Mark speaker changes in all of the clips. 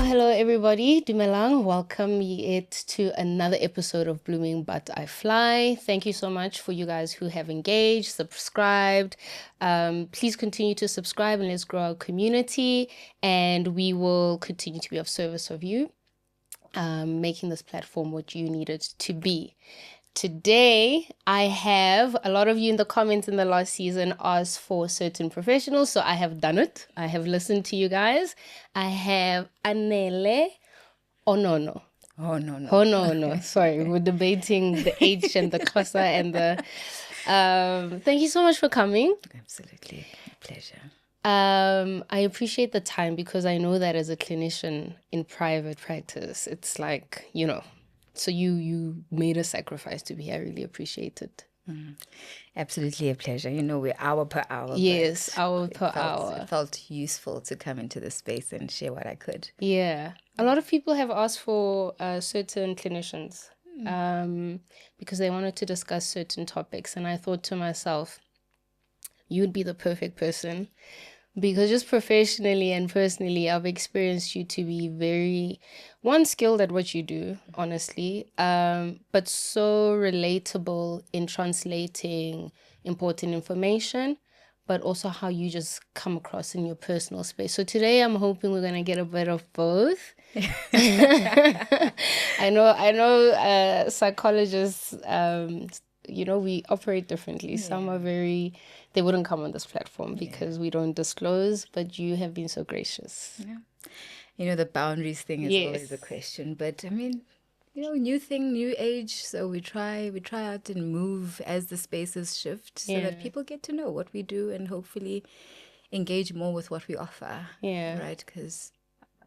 Speaker 1: Hello everybody. Dumelang. Welcome it to another episode of Blooming But I Fly. Thank you so much for you guys who have engaged, subscribed. Please continue to subscribe and let's grow our community. And we will continue to be of service of you, making this platform what you need it to be. Today, I have a lot of you in the comments in the last season asked for certain professionals, so I have done it. I have listened to you guys. I have Anele Honono. Honono. Sorry, we're debating the H and the Xhosa and the... thank you so much for coming.
Speaker 2: Absolutely. Pleasure.
Speaker 1: I appreciate the time because I know that as a clinician in private practice, it's like, so you made a sacrifice to be here. I really appreciate it.
Speaker 2: Absolutely a pleasure. We're hour per hour.
Speaker 1: Yes, hour per hour.
Speaker 2: It felt useful to come into this space and share what I could.
Speaker 1: Yeah. A lot of people have asked for certain clinicians because they wanted to discuss certain topics. And I thought to myself, you'd be the perfect person. Because just professionally and personally, I've experienced you to be very, skilled at what you do, honestly, but so relatable in translating important information, but also how you just come across in your personal space. So today I'm hoping we're going to get a bit of both. I know psychologists, we operate differently. Yeah. Some are they wouldn't come on this platform because we don't disclose, but you have been so gracious.
Speaker 2: Yeah. The boundaries thing is always a question, but I mean, new thing, new age. So we try out and move as the spaces shift so that people get to know what we do and hopefully engage more with what we offer.
Speaker 1: Yeah.
Speaker 2: Right? Because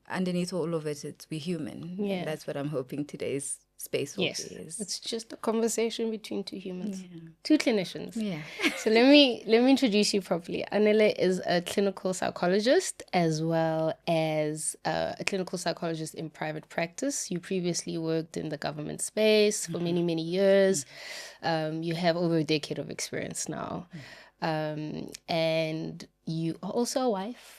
Speaker 2: underneath all of it, we're human.
Speaker 1: Yeah.
Speaker 2: And that's what I'm hoping today's space will be.
Speaker 1: It's just a conversation between two humans, two clinicians.
Speaker 2: Yeah.
Speaker 1: So let me introduce you properly. Anele is a clinical psychologist as well as a clinical psychologist in private practice. You previously worked in the government space for many, many years. You have over a decade of experience now. And you are also a wife.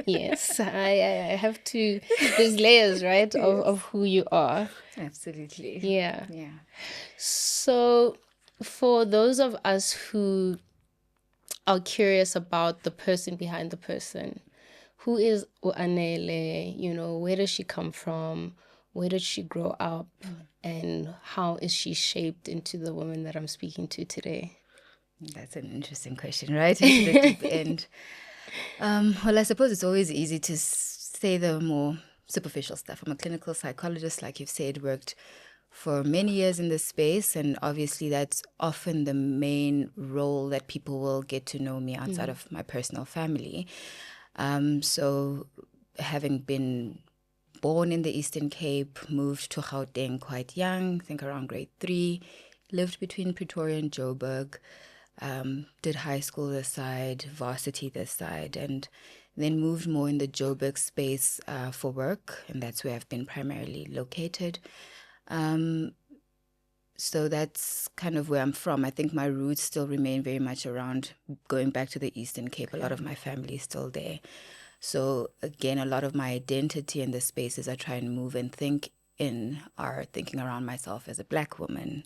Speaker 1: Yes, I have to. There's layers, right, of who you are.
Speaker 2: Absolutely.
Speaker 1: Yeah. So, for those of us who are curious about the person behind the person, who is Anele? Where does she come from? Where did she grow up? And how is she shaped into the woman that I'm speaking to today?
Speaker 2: That's an interesting question, right? Into the deep end. Well, I suppose it's always easy to say the more superficial stuff. I'm a clinical psychologist, like you've said, worked for many years in this space, and obviously that's often the main role that people will get to know me outside of my personal family. So having been born in the Eastern Cape, moved to Gauteng quite young, I think around grade 3, lived between Pretoria and Joburg, did high school this side, varsity this side, and then moved more in the Joburg space for work, and that's where I've been primarily located. So that's kind of where I'm from. I think my roots still remain very much around going back to the Eastern Cape. A lot of my family is still there. So again, a lot of my identity in the spaces I try and move and think in are thinking around myself as a Black woman,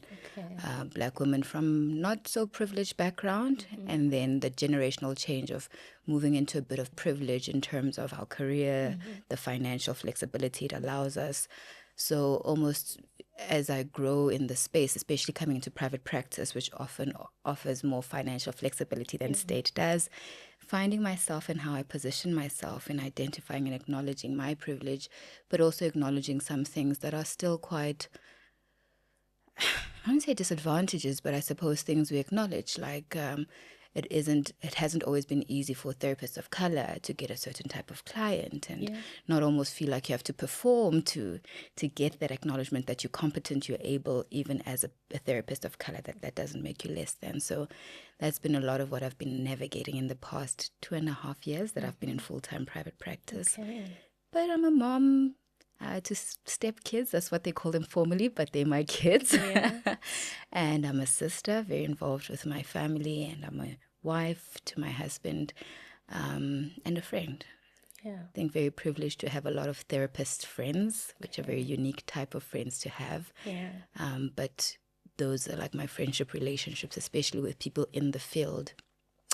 Speaker 2: Black woman from not so privileged background, and then the generational change of moving into a bit of privilege in terms of our career, the financial flexibility it allows us. So almost as I grow in the space, especially coming into private practice, which often offers more financial flexibility than state does, finding myself and how I position myself in identifying and acknowledging my privilege, but also acknowledging some things that are still quite, I wouldn't say disadvantages, but I suppose things we acknowledge, like it hasn't always been easy for therapists of color to get a certain type of client and not almost feel like you have to perform to get that acknowledgement that you're competent, you're able, even as a therapist of color, that doesn't make you less than. So that's been a lot of what I've been navigating in the past 2.5 years that I've been in full-time private practice. But I'm a mom to step kids, that's what they call them formally, but they're my kids. And I'm a sister, very involved with my family, and I'm a wife to my husband, and a friend.
Speaker 1: Yeah.
Speaker 2: I think very privileged to have a lot of therapist friends, which are very unique type of friends to have.
Speaker 1: Yeah.
Speaker 2: But those are like my friendship relationships, especially with people in the field,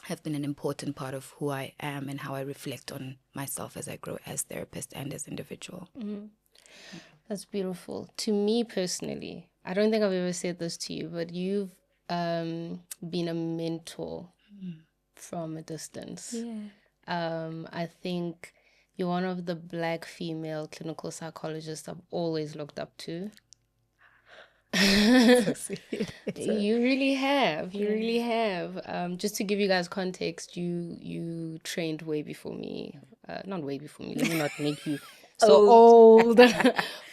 Speaker 2: have been an important part of who I am and how I reflect on myself as I grow as therapist and as individual.
Speaker 1: That's beautiful. To me personally, I don't think I've ever said this to you, but you've been a mentor from a distance. I think you're one of the Black female clinical psychologists I've always looked up to.
Speaker 2: So sweet.
Speaker 1: You really have. You really have. Just to give you guys context, you trained way before me. Not way before me. Let me not make you so old.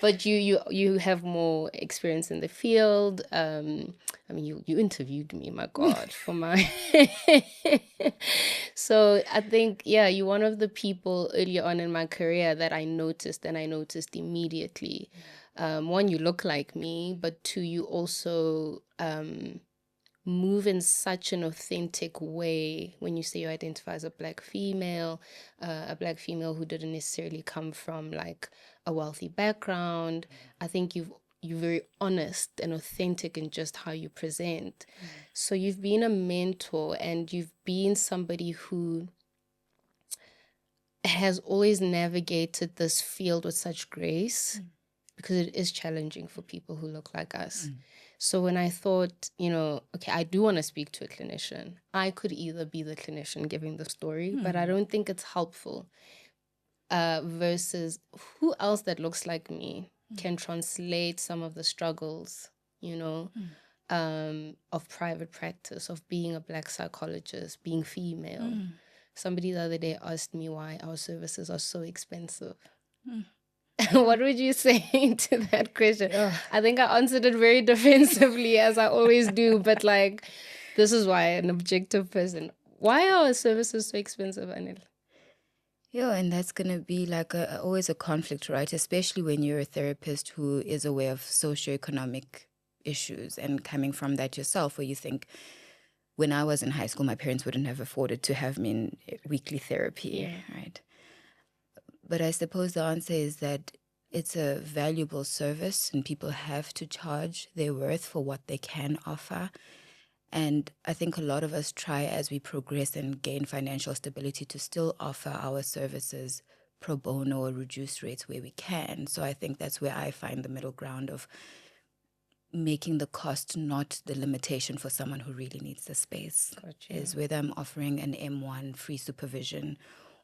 Speaker 1: But you have more experience in the field. I mean, you interviewed me. My God, for my. So I think you're one of the people earlier on in my career that I noticed, and I noticed immediately. One, you look like me, but two, you also move in such an authentic way when you say you identify as a Black female who didn't necessarily come from like a wealthy background. I think you're very honest and authentic in just how you present. So you've been a mentor, and you've been somebody who has always navigated this field with such grace, because it is challenging for people who look like us. So when I thought, okay, I do want to speak to a clinician, I could either be the clinician giving the story, but I don't think it's helpful. Versus who else that looks like me can translate some of the struggles, of private practice, of being a Black psychologist, being female. Somebody the other day asked me why our services are so expensive. What would you say to that question? I think I answered it very defensively, as I always do, but like, this is why an objective person. Why are our services so expensive, Anele?
Speaker 2: Yeah, and that's going to be like always a conflict, right? Especially when you're a therapist who is aware of socioeconomic issues and coming from that yourself, where you think, when I was in high school, my parents wouldn't have afforded to have me in weekly therapy, right? But I suppose the answer is that it's a valuable service and people have to charge their worth for what they can offer. And I think a lot of us try, as we progress and gain financial stability, to still offer our services pro bono or reduced rates where we can. So I think that's where I find the middle ground of making the cost not the limitation for someone who really needs the space.
Speaker 1: Gotcha.
Speaker 2: Is whether I'm offering an M1 free supervision,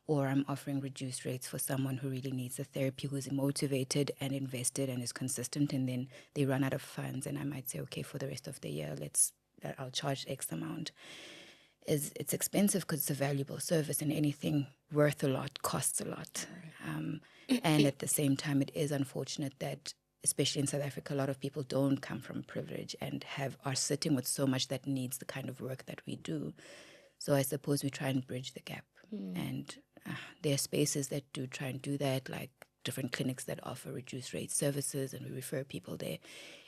Speaker 2: or I'm offering reduced rates for someone who really needs the therapy, who's motivated and invested and is consistent, and then they run out of funds, and I might say, okay, for the rest of the year, I'll charge X amount. It's expensive because it's a valuable service, and anything worth a lot costs a lot. And at the same time, it is unfortunate that, especially in South Africa, a lot of people don't come from privilege and are sitting with so much that needs the kind of work that we do. So I suppose we try and bridge the gap. And there are spaces that do try and do that, like different clinics that offer reduced rate services, and we refer people there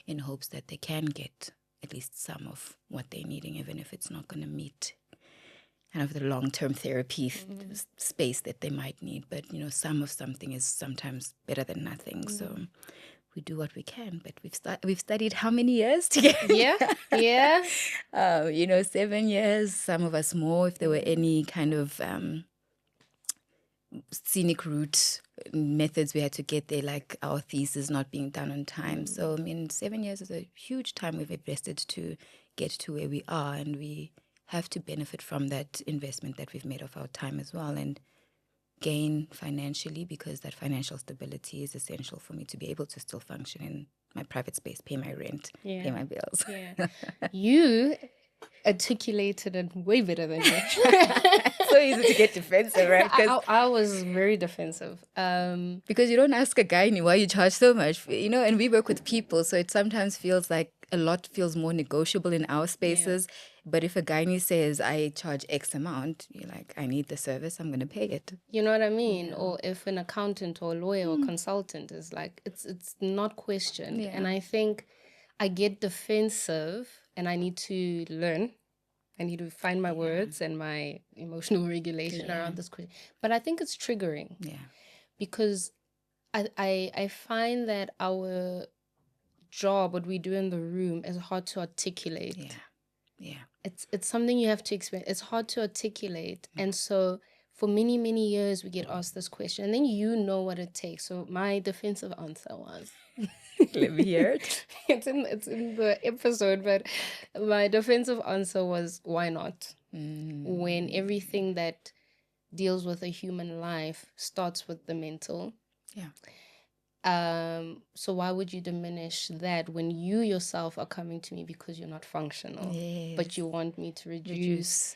Speaker 2: in hopes that they can get at least some of what they're needing, even if it's not going to meet kind of the long-term therapy space that they might need. But, some of something is sometimes better than nothing. So we do what we can, but we've studied how many years together?
Speaker 1: Yeah.
Speaker 2: 7 years, some of us more, if there were any kind of scenic route methods we had to get there, like our thesis not being done on time. So, 7 years is a huge time we've invested to get to where we are, and we have to benefit from that investment that we've made of our time as well, and gain financially, because that financial stability is essential for me to be able to still function in my private space, pay my rent, pay my bills.
Speaker 1: You articulated it way better than me.
Speaker 2: So easy to get defensive, right?
Speaker 1: I was very defensive.
Speaker 2: Because you don't ask a guy why you charge so much, and we work with people, so it sometimes feels like a lot feels more negotiable in our spaces. But if a gynae says, I charge X amount, you're like, I need the service, I'm going to pay it.
Speaker 1: You know what I mean? Or if an accountant or a lawyer or consultant is like, it's not questioned. And I think I get defensive, and I need to learn I need to find my words and my emotional regulation around this question. But I think it's triggering.
Speaker 2: Yeah.
Speaker 1: Because I find that our job, what we do in the room, is hard to articulate.
Speaker 2: Yeah.
Speaker 1: It's something you have to explain. It's hard to articulate. And so for many, many years we get asked this question, and then you know what it takes. So my defensive answer was
Speaker 2: Let me hear it.
Speaker 1: it's in the episode, but my defensive answer was, why not? When everything that deals with a human life starts with the mental.
Speaker 2: Yeah.
Speaker 1: So why would you diminish that when you yourself are coming to me because you're not functional, but you want me to reduce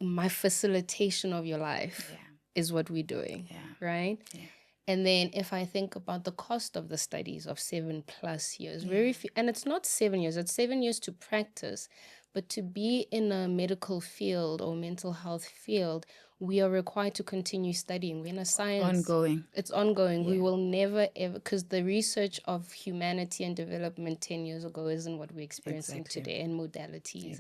Speaker 1: my facilitation of your life is what we're doing, right? Yeah. And then if I think about the cost of the studies of 7+ years, very few, and it's not 7 years, it's 7 years to practice, but to be in a medical field or mental health field, we are required to continue studying. We're in a science.
Speaker 2: Ongoing.
Speaker 1: It's ongoing. We will never ever, because the research of humanity and development 10 years ago isn't what we're experiencing today, and modalities.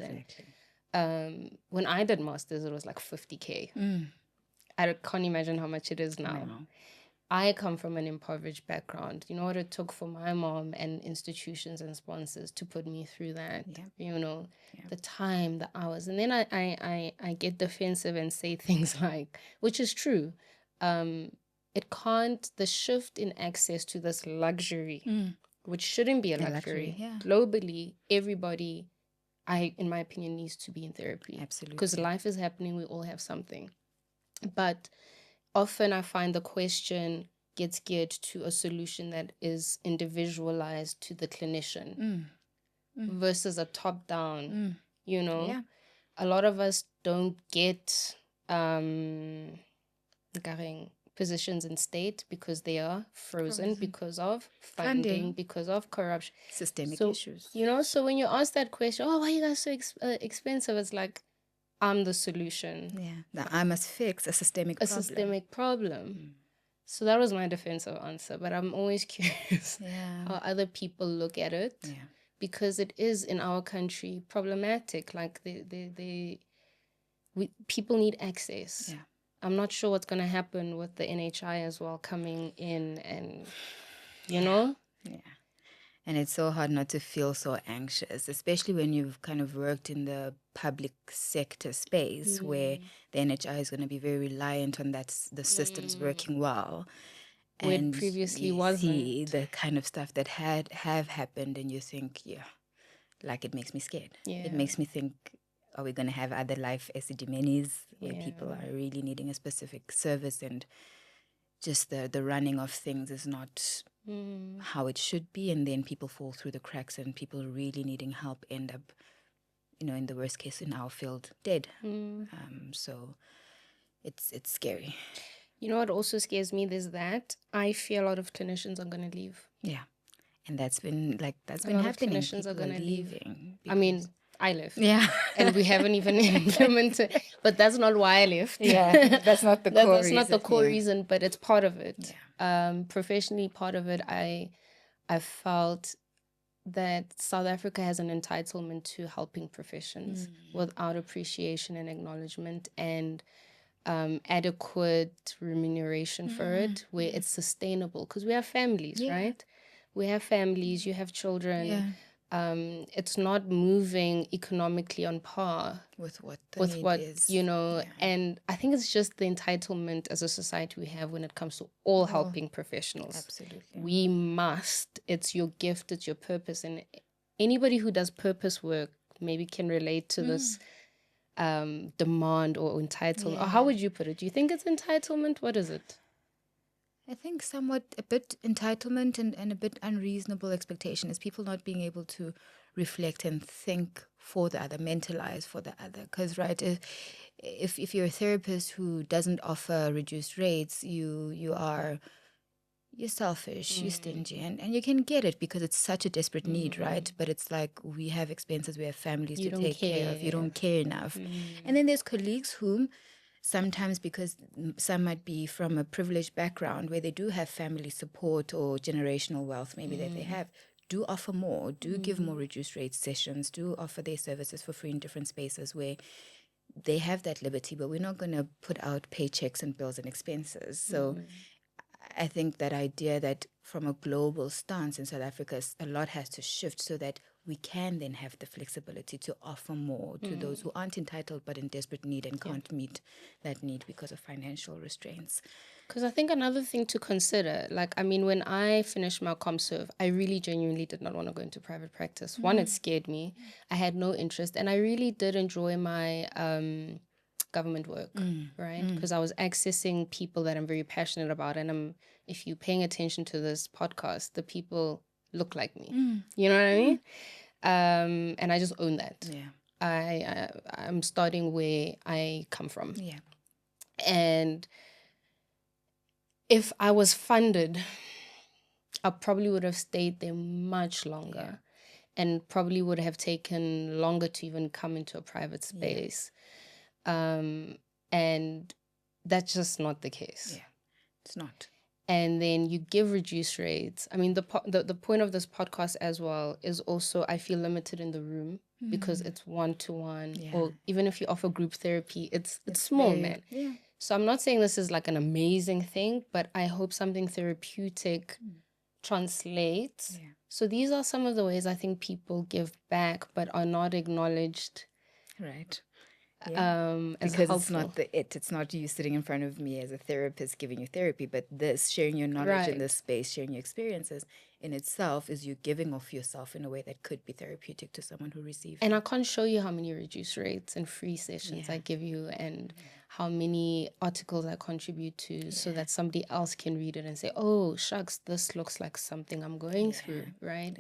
Speaker 1: And when I did masters, it was like 50K. I can't imagine how much it is now. No. I come from an impoverished background. You know what it took for my mom and institutions and sponsors to put me through that, you know, the time, the hours. And then I get defensive and say things like, which is true, it can't, the shift in access to this luxury, which shouldn't be a luxury. Globally, everybody, in my opinion, needs to be in therapy.
Speaker 2: Absolutely.
Speaker 1: Because life is happening, we all have something. But often I find the question gets geared to a solution that is individualized to the clinician versus a top-down, you know? Yeah. A lot of us don't get positions in state because they are frozen because of funding, because of corruption.
Speaker 2: Systemic issues.
Speaker 1: You know, so when you ask that question, oh, why are you guys so expensive? It's like, I'm the solution.
Speaker 2: Yeah, that I must fix a systemic
Speaker 1: problem. So that was my defensive answer. But I'm always curious how other people look at it. Yeah. Because it is, in our country, problematic. Like, people need access. Yeah. I'm not sure what's going to happen with the NHI as well coming in and, you know?
Speaker 2: Yeah. And it's so hard not to feel so anxious, especially when you've kind of worked in the public sector space where the NHI is going to be very reliant on the systems working well.
Speaker 1: Where and previously wasn't.
Speaker 2: See the kind of stuff that have happened, and you think, like, it makes me scared. Yeah. It makes me think, are we going to have other life Esidimenis where people are really needing a specific service, and just the running of things is not how it should be, and then people fall through the cracks, and people really needing help end up, you know, in the worst case in our field, dead. So it's scary.
Speaker 1: You know what also scares me is that I fear a lot of clinicians are going to leave.
Speaker 2: Yeah, and that's been happening.
Speaker 1: Clinicians are going to leave.
Speaker 2: I mean,
Speaker 1: I left.
Speaker 2: Yeah.
Speaker 1: And we haven't even implemented, but that's not why I left.
Speaker 2: Yeah, that's not the core reason.
Speaker 1: That's not the core reason, but it's part of it. Yeah. Professionally, part of it, I felt that South Africa has an entitlement to helping professions without appreciation and acknowledgement and adequate remuneration for it, where it's sustainable. Because we have families, right? We have families, you have children. Yeah. It's not moving economically on par
Speaker 2: with what is,
Speaker 1: you know, and I think it's just the entitlement as a society we have when it comes to all helping professionals.
Speaker 2: Absolutely.
Speaker 1: We must. It's your gift, it's your purpose, and anybody who does purpose work maybe can relate to this demand or entitlement. Or how would you put it? Do you think it's entitlement? What is it?
Speaker 2: I think somewhat a bit entitlement and a bit unreasonable expectation is people not being able to reflect and think for the other, mentalize for the other. Because, right, if you're a therapist who doesn't offer reduced rates, you're selfish, you're stingy, and you can get it because it's such a desperate need, right? But it's like, we have expenses, we have families to take care of. You don't care enough. And then there's colleagues whom sometimes, because some might be from a privileged background where they do have family support or generational wealth maybe that they have, do offer more, do give more reduced rate sessions, do offer their services for free in different spaces where they have that liberty, but we're not going to put out paychecks and bills and expenses. So I think that idea that from a global stance in South Africa, a lot has to shift so that we can then have the flexibility to offer more to those who aren't entitled but in desperate need and can't meet that need because of financial restraints.
Speaker 1: Because I think another thing to consider, like, I mean, when I finished my ComServe, I really genuinely did not want to go into private practice. One, it scared me. I had no interest. And I really did enjoy my government work, right? Because I was accessing people that I'm very passionate about. And if you're paying attention to this podcast, the people look like me. You know what I mean? And I just own that.
Speaker 2: Yeah.
Speaker 1: I'm starting where I come from.
Speaker 2: Yeah.
Speaker 1: And if I was funded, I probably would have stayed there much longer and probably would have taken longer to even come into a private space. And that's just not the case.
Speaker 2: Yeah, it's not.
Speaker 1: And then you give reduced rates. I mean, the point of this podcast as well is also I feel limited in the room because it's one-to-one. Or even if you offer group therapy, it's small, man.
Speaker 2: Yeah.
Speaker 1: So I'm not saying this is like an amazing thing, but I hope something therapeutic translates.
Speaker 2: Yeah.
Speaker 1: So these are some of the ways I think people give back but are not acknowledged.
Speaker 2: Right.
Speaker 1: As
Speaker 2: because
Speaker 1: helpful.
Speaker 2: it's not you sitting in front of me as a therapist giving you therapy, but this sharing your knowledge in this space, sharing your experiences in itself is you giving off yourself in a way that could be therapeutic to someone who receives
Speaker 1: and I can't show you how many reduced rates and free sessions I give you and how many articles I contribute to so that somebody else can read it and say, oh shucks, this looks like something I'm going through, right?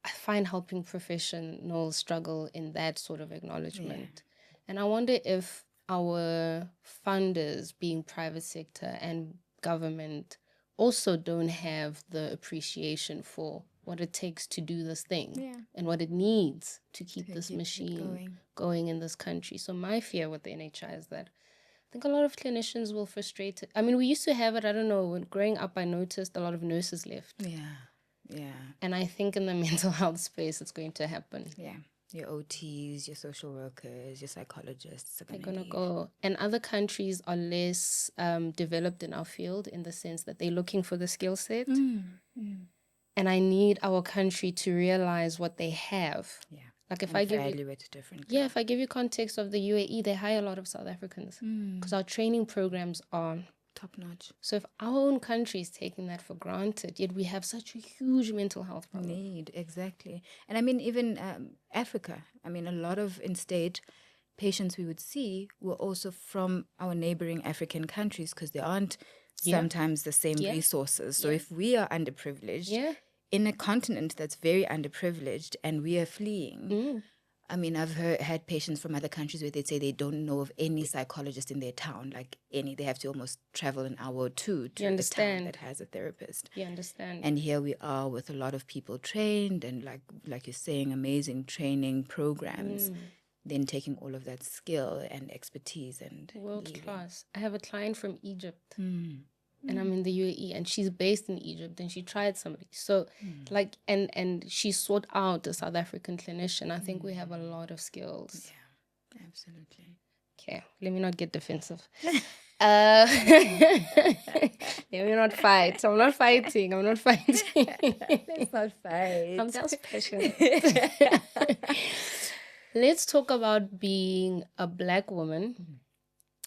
Speaker 1: I find helping professionals struggle in that sort of acknowledgement. And I wonder if our funders, being private sector and government, also don't have the appreciation for what it takes to do this thing and what it needs to keep this machine going in this country. So my fear with the NHI is that I think a lot of clinicians will frustrate it. I mean, we used to have it, I don't know, when growing up I noticed a lot of nurses left.
Speaker 2: Yeah.
Speaker 1: And I think in the mental health space, it's going to happen.
Speaker 2: Yeah. Your OTs, your social workers, your psychologists are
Speaker 1: going to go. And other countries are less developed in our field in the sense that they're looking for the skill set. And I need our country to realize what they have.
Speaker 2: Yeah.
Speaker 1: Like if
Speaker 2: and
Speaker 1: I give
Speaker 2: value
Speaker 1: you,
Speaker 2: it differently.
Speaker 1: if I give you context of the UAE, they hire a lot of South Africans because our training programs are
Speaker 2: top notch.
Speaker 1: So if our own country is taking that for granted, yet we have such a huge mental health problem.
Speaker 2: Exactly. And I mean, even Africa, I mean, a lot of in-state patients we would see were also from our neighboring African countries because there aren't sometimes the same resources. So if we are underprivileged in a continent that's very underprivileged and we are fleeing, I mean, I've had patients from other countries where they'd say they don't know of any psychologist in their town, like any. They have to almost travel an hour or two to a town that has a therapist.
Speaker 1: You understand.
Speaker 2: And here we are with a lot of people trained and like you're saying, amazing training programs, then taking all of that skill and expertise and
Speaker 1: world class. I have a client from Egypt. And I'm in the UAE and she's based in Egypt and she tried somebody. So like, and she sought out a South African clinician. I think we have a lot of skills.
Speaker 2: Yeah, absolutely.
Speaker 1: Okay, let me not get defensive. Let me not fight. I'm not fighting.
Speaker 2: Let's not fight.
Speaker 1: I'm just passionate. Let's talk about being a Black woman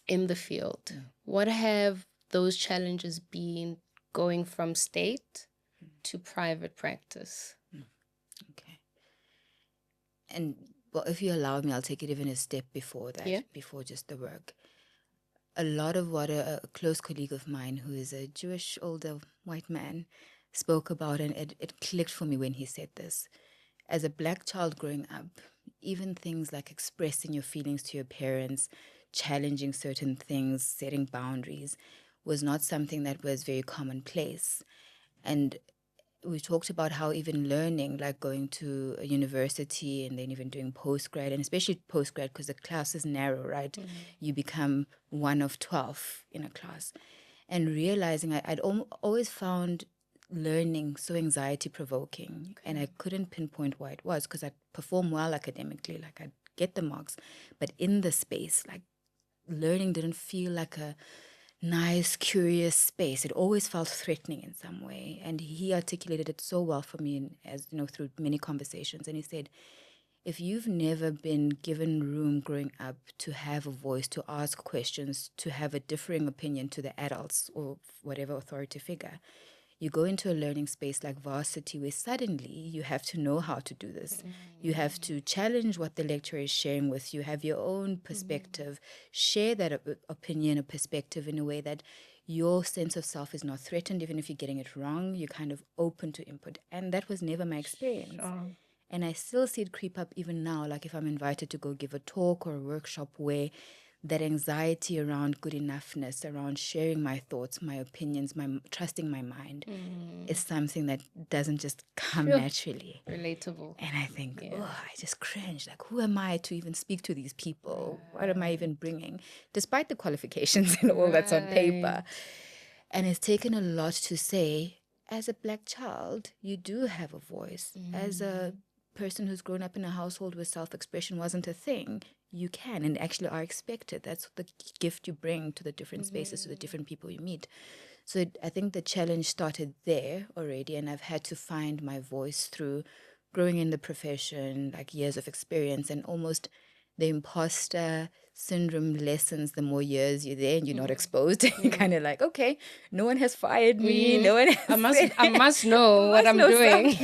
Speaker 1: in the field. What have those challenges been going from state to private practice?
Speaker 2: Okay. And well, if you allow me, I'll take it even a step before that, before just the work. A lot of what a close colleague of mine, who is a Jewish older white man, spoke about, and it clicked for me when he said this. As a Black child growing up, even things like expressing your feelings to your parents, challenging certain things, setting boundaries, was not something that was very commonplace. And we talked about how even learning, like going to a university and then even doing postgrad, and especially postgrad because the class is narrow, right? You become one of 12 in a class. And realizing I'd always found learning so anxiety provoking, and I couldn't pinpoint why it was, because I'd perform well academically, like I'd get the marks, but in the space, like learning didn't feel like a nice, curious space. It always felt threatening in some way. And he articulated it so well for me, as you know, through many conversations. And he said, if you've never been given room growing up to have a voice, to ask questions, to have a differing opinion to the adults or whatever authority figure, you go into a learning space like varsity where suddenly you have to know how to do this. You have to challenge what the lecturer is sharing with you, have your own perspective, share that opinion or perspective in a way that your sense of self is not threatened. Even if you're getting it wrong, you're kind of open to input. And that was never my experience. And I still see it creep up even now. Like if I'm invited to go give a talk or a workshop where that anxiety around good enoughness, around sharing my thoughts, my opinions, my trusting my mind is something that doesn't just come naturally.
Speaker 1: Relatable.
Speaker 2: And I think, oh, I just cringe. Like, who am I to even speak to these people? What am I even bringing? Despite the qualifications and all that's on paper. And it's taken a lot to say, as a Black child, you do have a voice. As a person who's grown up in a household where self-expression wasn't a thing, you can and actually are expected. That's the gift you bring to the different spaces, to the different people you meet. So I think the challenge started there already, and I've had to find my voice through growing in the profession, like years of experience, and almost the imposter syndrome lessens the more years you're there and you're not exposed. You're kind of like, okay, no one has fired me. No one has
Speaker 1: I must know what I'm doing.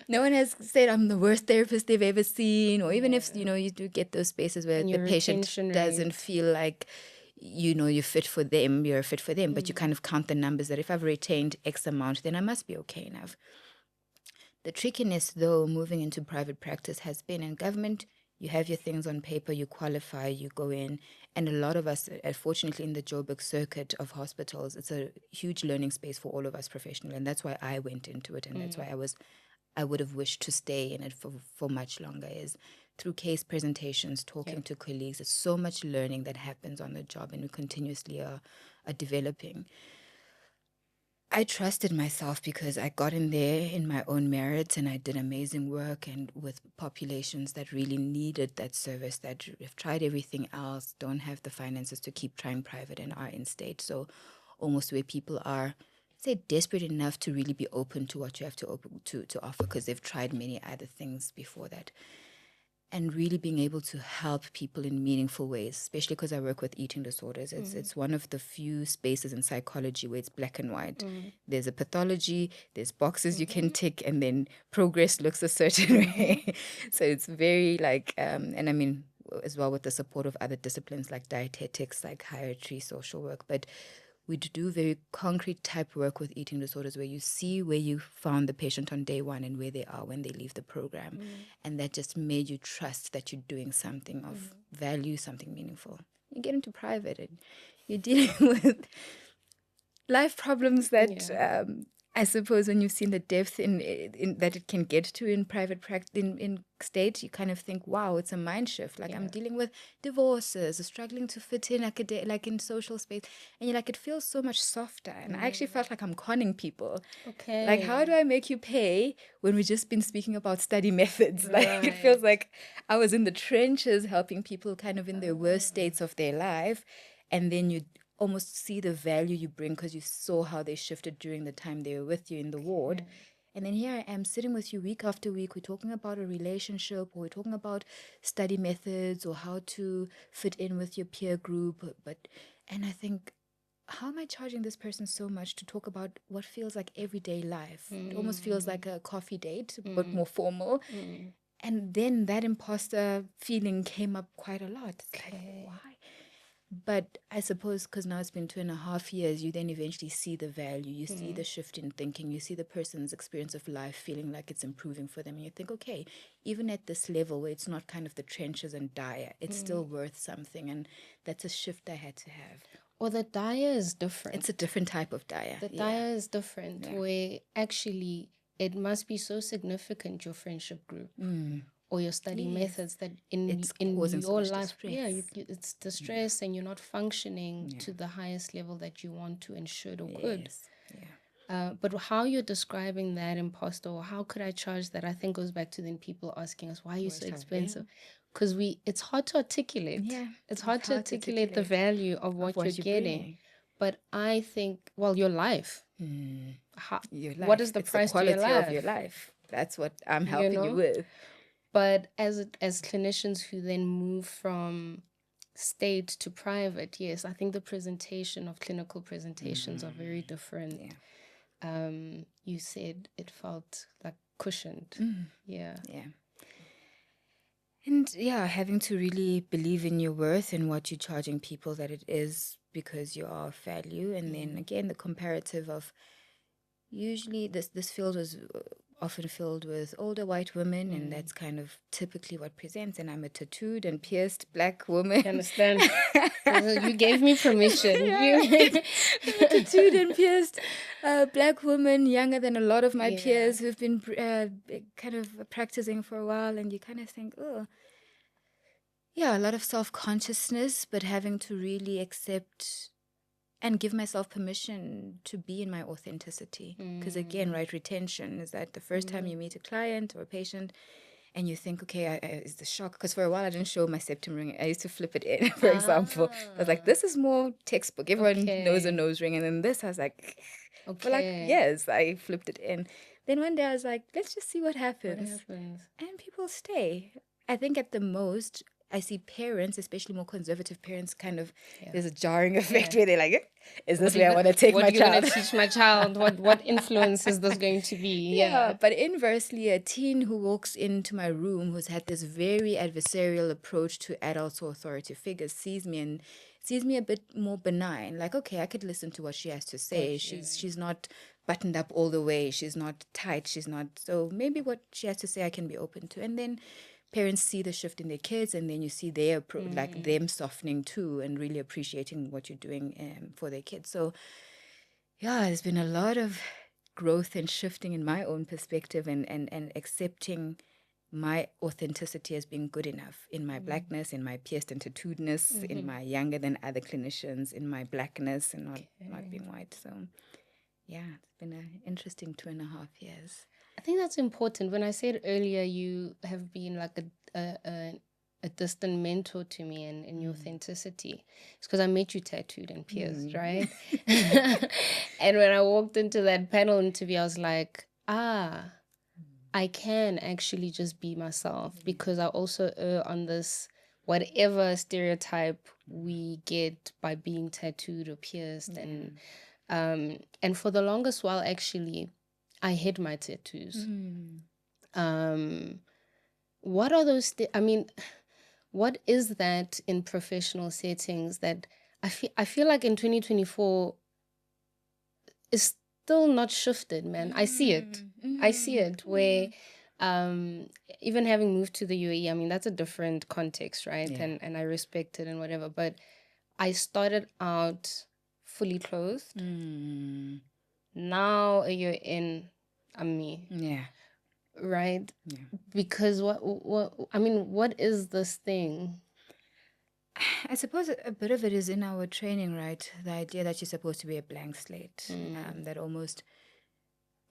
Speaker 2: No one has said I'm the worst therapist they've ever seen. Or even if, you know, you do get those spaces where the patient doesn't feel like, you know, you're fit for them, you're fit for them, but you kind of count the numbers that if I've retained X amount, then I must be okay enough. The trickiness, though, moving into private practice has been in government. You have your things on paper, you qualify, you go in. And a lot of us, unfortunately, in the Joburg circuit of hospitals, it's a huge learning space for all of us professionally. And that's why I went into it. And that's why I would have wished to stay in it for much longer, is through case presentations, talking to colleagues. There's so much learning that happens on the job, and we continuously are developing. I trusted myself because I got in there in my own merits and I did amazing work, and with populations that really needed that service, that have tried everything else, don't have the finances to keep trying private and are in state. So almost where people are, say, desperate enough to really be open to what you have to offer, because they've tried many other things before that. And really being able to help people in meaningful ways, especially because I work with eating disorders. It's one of the few spaces in psychology where it's black and white. There's a pathology, there's boxes you can tick, and then progress looks a certain way. So it's very like, and I mean, as well with the support of other disciplines like dietetics, psychiatry, social work. But we do very concrete type work with eating disorders where you see where you found the patient on day one and where they are when they leave the program. And that just made you trust that you're doing something of value, something meaningful. You get into private and you're dealing with life problems that I suppose when you've seen the depth in that it can get to in private practice, in state, you kind of think, wow, it's a mind shift. Like I'm dealing with divorces, struggling to fit in like in social space. And you're like, it feels so much softer. And I actually felt like I'm conning people.
Speaker 1: Okay.
Speaker 2: Like, how do I make you pay when we've just been speaking about study methods? Like, it feels like I was in the trenches helping people kind of in their worst states of their life. And then you almost see the value you bring because you saw how they shifted during the time they were with you in the ward. And then here I am sitting with you week after week. We're talking about a relationship, or we're talking about study methods, or how to fit in with your peer group. And I think, how am I charging this person so much to talk about what feels like everyday life? It almost feels like a coffee date, but more formal. And then that imposter feeling came up quite a lot. It's like, why? But I suppose because now it's been 2.5 years, you then eventually see the value. You see the shift in thinking. You see the person's experience of life feeling like it's improving for them. And you think, okay, even at this level where it's not kind of the trenches and dire, it's still worth something. And that's a shift I had to have.
Speaker 1: Or the dire is different.
Speaker 2: It's a different type of dire.
Speaker 1: The dire is different, where actually it must be so significant, your friendship group. Or your study methods, that in your life, it's the stress, and you're not functioning to the highest level that you want to and should or could. But how you're describing that imposter, or how could I charge that, I think goes back to then people asking us, why are you so expensive? Because it's hard to articulate.
Speaker 2: Yeah,
Speaker 1: It's hard to articulate the value of what you're getting.
Speaker 2: bring.
Speaker 1: But I think, well, your life.
Speaker 2: Your life.
Speaker 1: What is the
Speaker 2: It's
Speaker 1: price
Speaker 2: the quality
Speaker 1: to your life?
Speaker 2: of your life. That's what I'm helping you with.
Speaker 1: But as clinicians who then move from state to private, yes, I think the presentation of clinical presentations are very different. You said it felt like cushioned. Yeah.
Speaker 2: And having to really believe in your worth and what you're charging people, that it is because you are of value. And then again, the comparative of usually this field was often filled with older white women, and that's kind of typically what presents. And I'm a tattooed and pierced black woman.
Speaker 1: You understand? You gave me permission.
Speaker 2: I'm a tattooed and pierced black woman, younger than a lot of my peers who've been kind of practicing for a while. And you kind of think, oh, yeah, a lot of self-consciousness, but having to really accept and give myself permission to be in my authenticity. Because again, right, retention is that the first time you meet a client or a patient and you think, okay, it's the shock. Because for a while I didn't show my septum ring. I used to flip it in, for example. I was like, this is more textbook. Everyone knows a nose ring. And then this, I was like, for like years, I flipped it in. Then one day I was like, let's just see what happens. And people stay. I think at the most, I see parents, especially more conservative parents, kind of, there's a jarring effect where they're like, is this where I want to take my child?
Speaker 1: What are you going to teach my child? What influence is this going to be?
Speaker 2: Yeah, but inversely, a teen who walks into my room who's had this very adversarial approach to adults or authority figures sees me a bit more benign. Like, okay, I could listen to what she has to say. She's not buttoned up all the way. She's not tight. So maybe what she has to say I can be open to. And then parents see the shift in their kids, and then you see their like them softening too and really appreciating what you're doing for their kids. So yeah, there's been a lot of growth and shifting in my own perspective and accepting my authenticity as being good enough in my blackness, in my pierced and tattooedness, in my younger than other clinicians, in my blackness and not being white. So yeah, it's been an interesting 2.5 years.
Speaker 1: I think that's important. When I said earlier, you have been like a distant mentor to me in your authenticity. It's because I met you tattooed and pierced, right? And when I walked into that panel interview, I was like, I can actually just be myself, because I also err on this whatever stereotype we get by being tattooed or pierced. And for the longest while, actually, I hid my tattoos. What are those? What is that in professional settings that I feel like in 2024 is still not shifted, man. I see it. I see it where even having moved to the UAE, I mean, that's a different context, right? And I respect it and whatever. But I started out fully clothed. Now a year in, I'm me.
Speaker 2: Yeah.
Speaker 1: Right? Yeah. Because what is this thing?
Speaker 2: I suppose a bit of it is in our training, right? The idea that you're supposed to be a blank slate. That almost,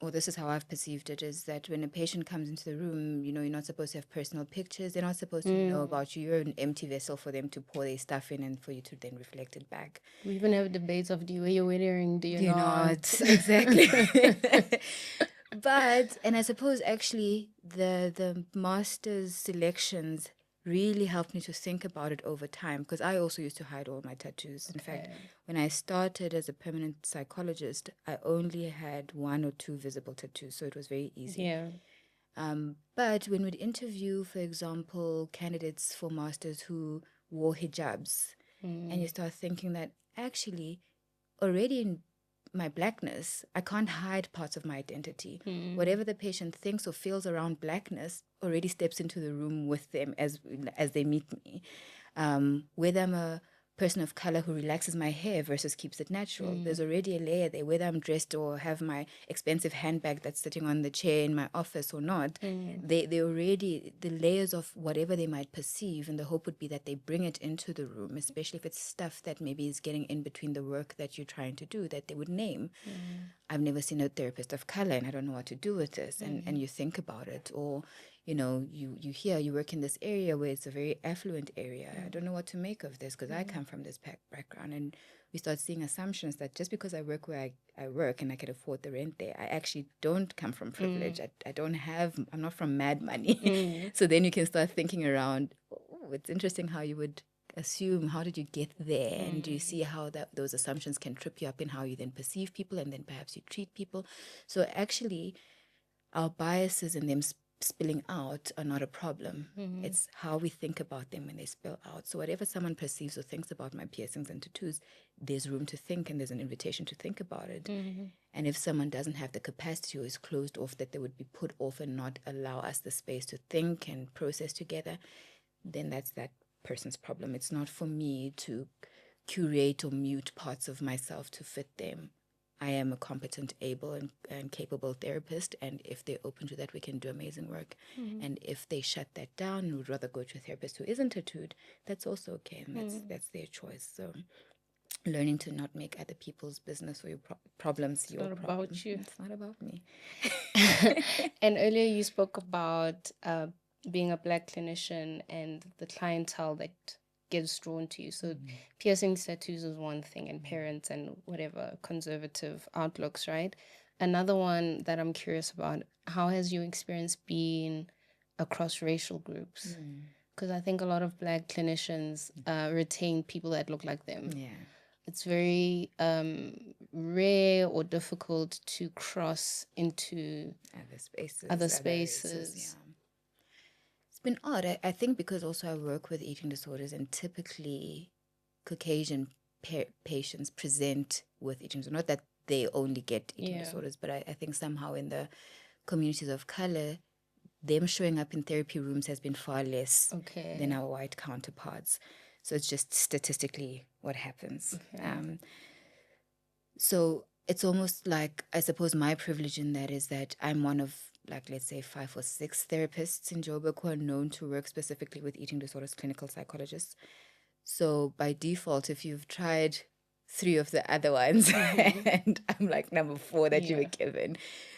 Speaker 2: or this is how I've perceived it, is that when a patient comes into the room, you're not supposed to have personal pictures. They're not supposed to know about you. You're an empty vessel for them to pour their stuff in and for you to then reflect it back.
Speaker 1: We even have debates of, do you wear your wedding ring? Do you not?
Speaker 2: Exactly. But, and I suppose actually the master's selections really helped me to think about it over time, because I also used to hide all my tattoos. In fact, when I started as a permanent psychologist, I only had 1 or 2 visible tattoos, so it was very easy.
Speaker 1: Yeah.
Speaker 2: But when we'd interview, for example, candidates for masters who wore hijabs, and you start thinking that actually already in my blackness, I can't hide parts of my identity. Whatever the patient thinks or feels around blackness already steps into the room with them as they meet me. Whether I'm a person of color who relaxes my hair versus keeps it natural. There's already a layer there, whether I'm dressed or have my expensive handbag that's sitting on the chair in my office or not. They already, the layers of whatever they might perceive, and the hope would be that they bring it into the room, especially if it's stuff that maybe is getting in between the work that you're trying to do, that they would name. I've never seen a therapist of color and I don't know what to do with this. And you think about it. Or, you know, you hear you work in this area where it's a very affluent area. I don't know what to make of this because I come from this background. And we start seeing assumptions that just because I work where I work and I can afford the rent there, I actually don't come from privilege. I don't have, I'm not from mad money. So then you can start thinking around, oh, it's interesting how you would assume, how did you get there? And do you see how those assumptions can trip you up in how you then perceive people and then perhaps you treat people? So actually, our biases and them spilling out are not a problem. It's how we think about them when they spill out. So whatever someone perceives or thinks about my piercings and tattoos, there's room to think and there's an invitation to think about it. And if someone doesn't have the capacity or is closed off, that they would be put off and not allow us the space to think and process together, then that's that person's problem. It's not for me to curate or mute parts of myself to fit them. I am a competent, able, and capable therapist, and if they're open to that, we can do amazing work. And if they shut that down and would rather go to a therapist who isn't tattooed, that's also okay, and that's their choice. So learning to not make other people's business or your problems your problem.
Speaker 1: About you.
Speaker 2: It's not about me.
Speaker 1: And earlier you spoke about being a Black clinician and the clientele that gets drawn to you. So piercings, tattoos is one thing, and parents and whatever conservative outlooks, right? Another one that I'm curious about, how has your experience been across racial groups? Because I think a lot of Black clinicians retain people that look like them.
Speaker 2: Yeah.
Speaker 1: It's very rare or difficult to cross into
Speaker 2: other spaces. Yeah. It's been odd. I think because also I work with eating disorders, and typically Caucasian patients present with eating disorders. Not that they only get eating disorders, but I think somehow in the communities of color, them showing up in therapy rooms has been far less than our white counterparts. So it's just statistically what happens. So it's almost like, I suppose my privilege in that is that I'm one of, like, let's say 5 or 6 therapists in Joburg who are known to work specifically with eating disorders, clinical psychologists. So by default, if you've tried 3 of the other ones and I'm like number 4 that you were given,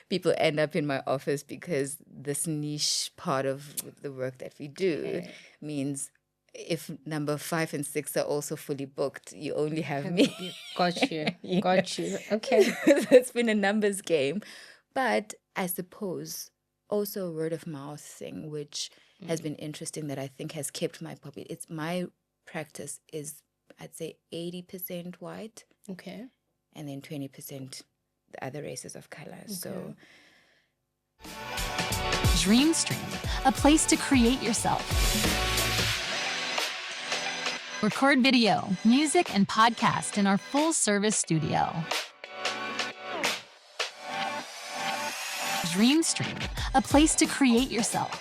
Speaker 2: people end up in my office because this niche part of the work that we do means if number 5 and 6 are also fully booked, you only have me.
Speaker 1: Got you. Got you. Okay.
Speaker 2: It's been a numbers game. But I suppose also a word of mouth thing, which has been interesting, that I think has kept my It's my practice is, I'd say 80% white.
Speaker 1: Okay.
Speaker 2: And then 20% the other races of color. Okay. So
Speaker 3: DreamStream, a place to create yourself. Record video, music, and podcast in our full-service studio. DreamStream, a place to create yourself.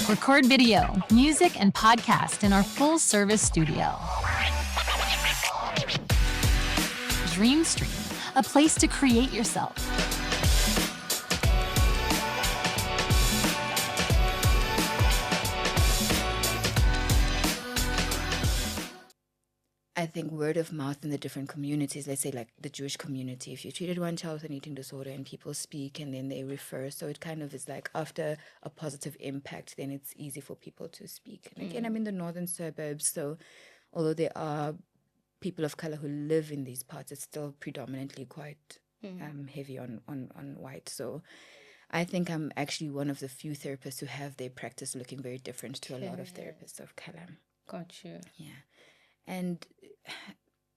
Speaker 3: Record video, music, and podcast in our full-service studio. DreamStream, a place to create yourself.
Speaker 2: I think word of mouth in the different communities, let's say like the Jewish community, if you treated one child with an eating disorder and people speak and then they refer, so it kind of is like after a positive impact, then it's easy for people to speak. And again, I'm in the northern suburbs, so although there are people of color who live in these parts, it's still predominantly quite heavy on white. So I think I'm actually one of the few therapists who have their practice looking very different to a lot of therapists of color.
Speaker 1: Got you.
Speaker 2: Yeah. And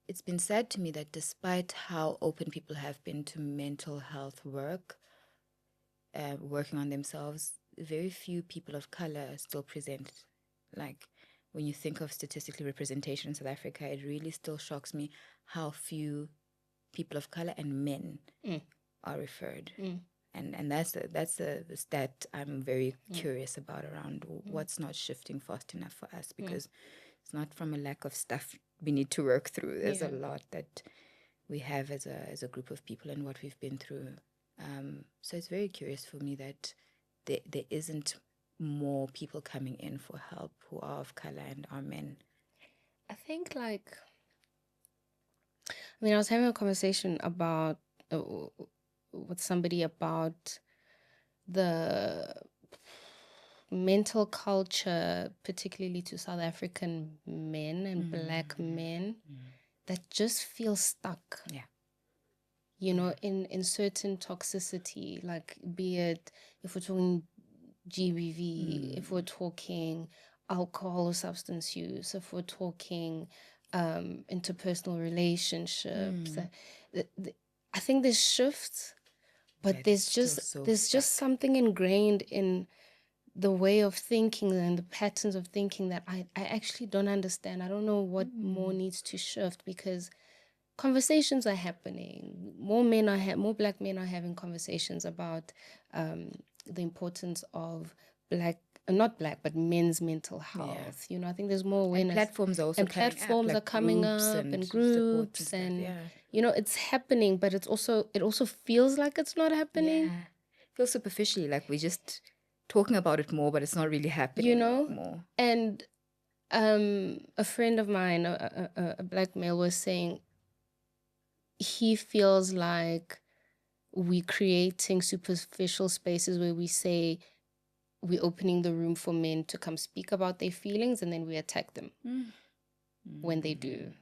Speaker 2: it's been said to me that despite how open people have been to mental health work, working on themselves, very few people of color still present. Like, when you think of statistical representation in South Africa, it really still shocks me how few people of color and men are referred. And that's the stat I'm very curious about around what's not shifting fast enough for us, because it's not from a lack of stuff we need to work through. There's a lot that we have as a group of people and what we've been through. So it's very curious for me that there isn't more people coming in for help who are of color and are men.
Speaker 1: I think like, I was having a conversation about with somebody about the mental culture, particularly to South African men and Black men, that just feel stuck.
Speaker 2: Yeah.
Speaker 1: You know, in certain toxicity, like be it if we're talking GBV, if we're talking alcohol or substance use, if we're talking interpersonal relationships. I think there's shifts, but there's just something ingrained in the way of thinking and the patterns of thinking that I actually don't understand. I don't know what more needs to shift, because conversations are happening. More Black men are having conversations about the importance of not Black, but men's mental health. You know, I think there's more awareness.
Speaker 2: And platforms are also
Speaker 1: and platforms
Speaker 2: like
Speaker 1: are coming up, and groups, and you know, it's happening, but it also feels like it's not happening.
Speaker 2: Yeah, it feels superficially like we're just talking about it more, but it's not really happening.
Speaker 1: You know,
Speaker 2: more.
Speaker 1: And a friend of mine, a Black male, was saying he feels like we're creating superficial spaces where we say we're opening the room for men to come speak about their feelings, and then we attack them when they do.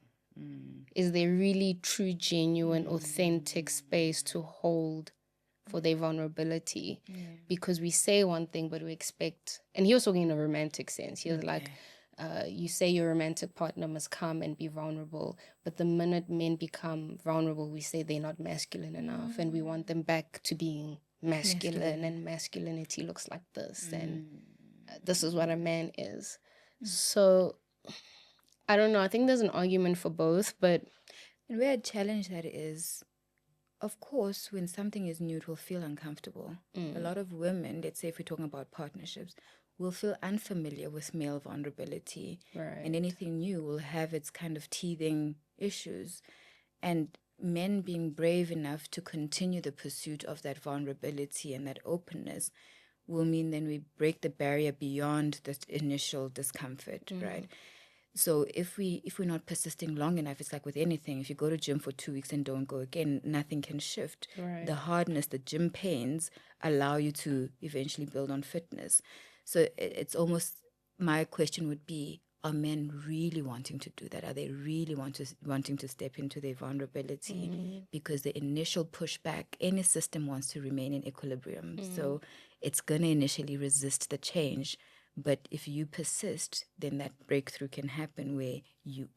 Speaker 1: Is there really true, genuine, authentic space to hold for their vulnerability? Because we say one thing, but we expect, and he was talking in a romantic sense. He was like, you say your romantic partner must come and be vulnerable, but the minute men become vulnerable, we say they're not masculine enough, and we want them back to being masculine. And masculinity looks like this, and this is what a man is. So I don't know. I think there's an argument for both, but
Speaker 2: and where I challenge that is, of course, when something is new, it will feel uncomfortable. A lot of women, let's say if we're talking about partnerships, will feel unfamiliar with male vulnerability.
Speaker 1: Right.
Speaker 2: And anything new will have its kind of teething issues. And men being brave enough to continue the pursuit of that vulnerability and that openness will mean then we break the barrier beyond the initial discomfort, right? So if we're not persisting long enough, it's like with anything. If you go to gym for 2 weeks and don't go again, nothing can shift.
Speaker 1: Right.
Speaker 2: The hardness, the gym pains allow you to eventually build on fitness. So it's almost, my question would be, are men really wanting to do that? Are they really wanting to step into their vulnerability? Because the initial pushback, any system wants to remain in equilibrium. So it's going to initially resist the change. But if you persist, then that breakthrough can happen where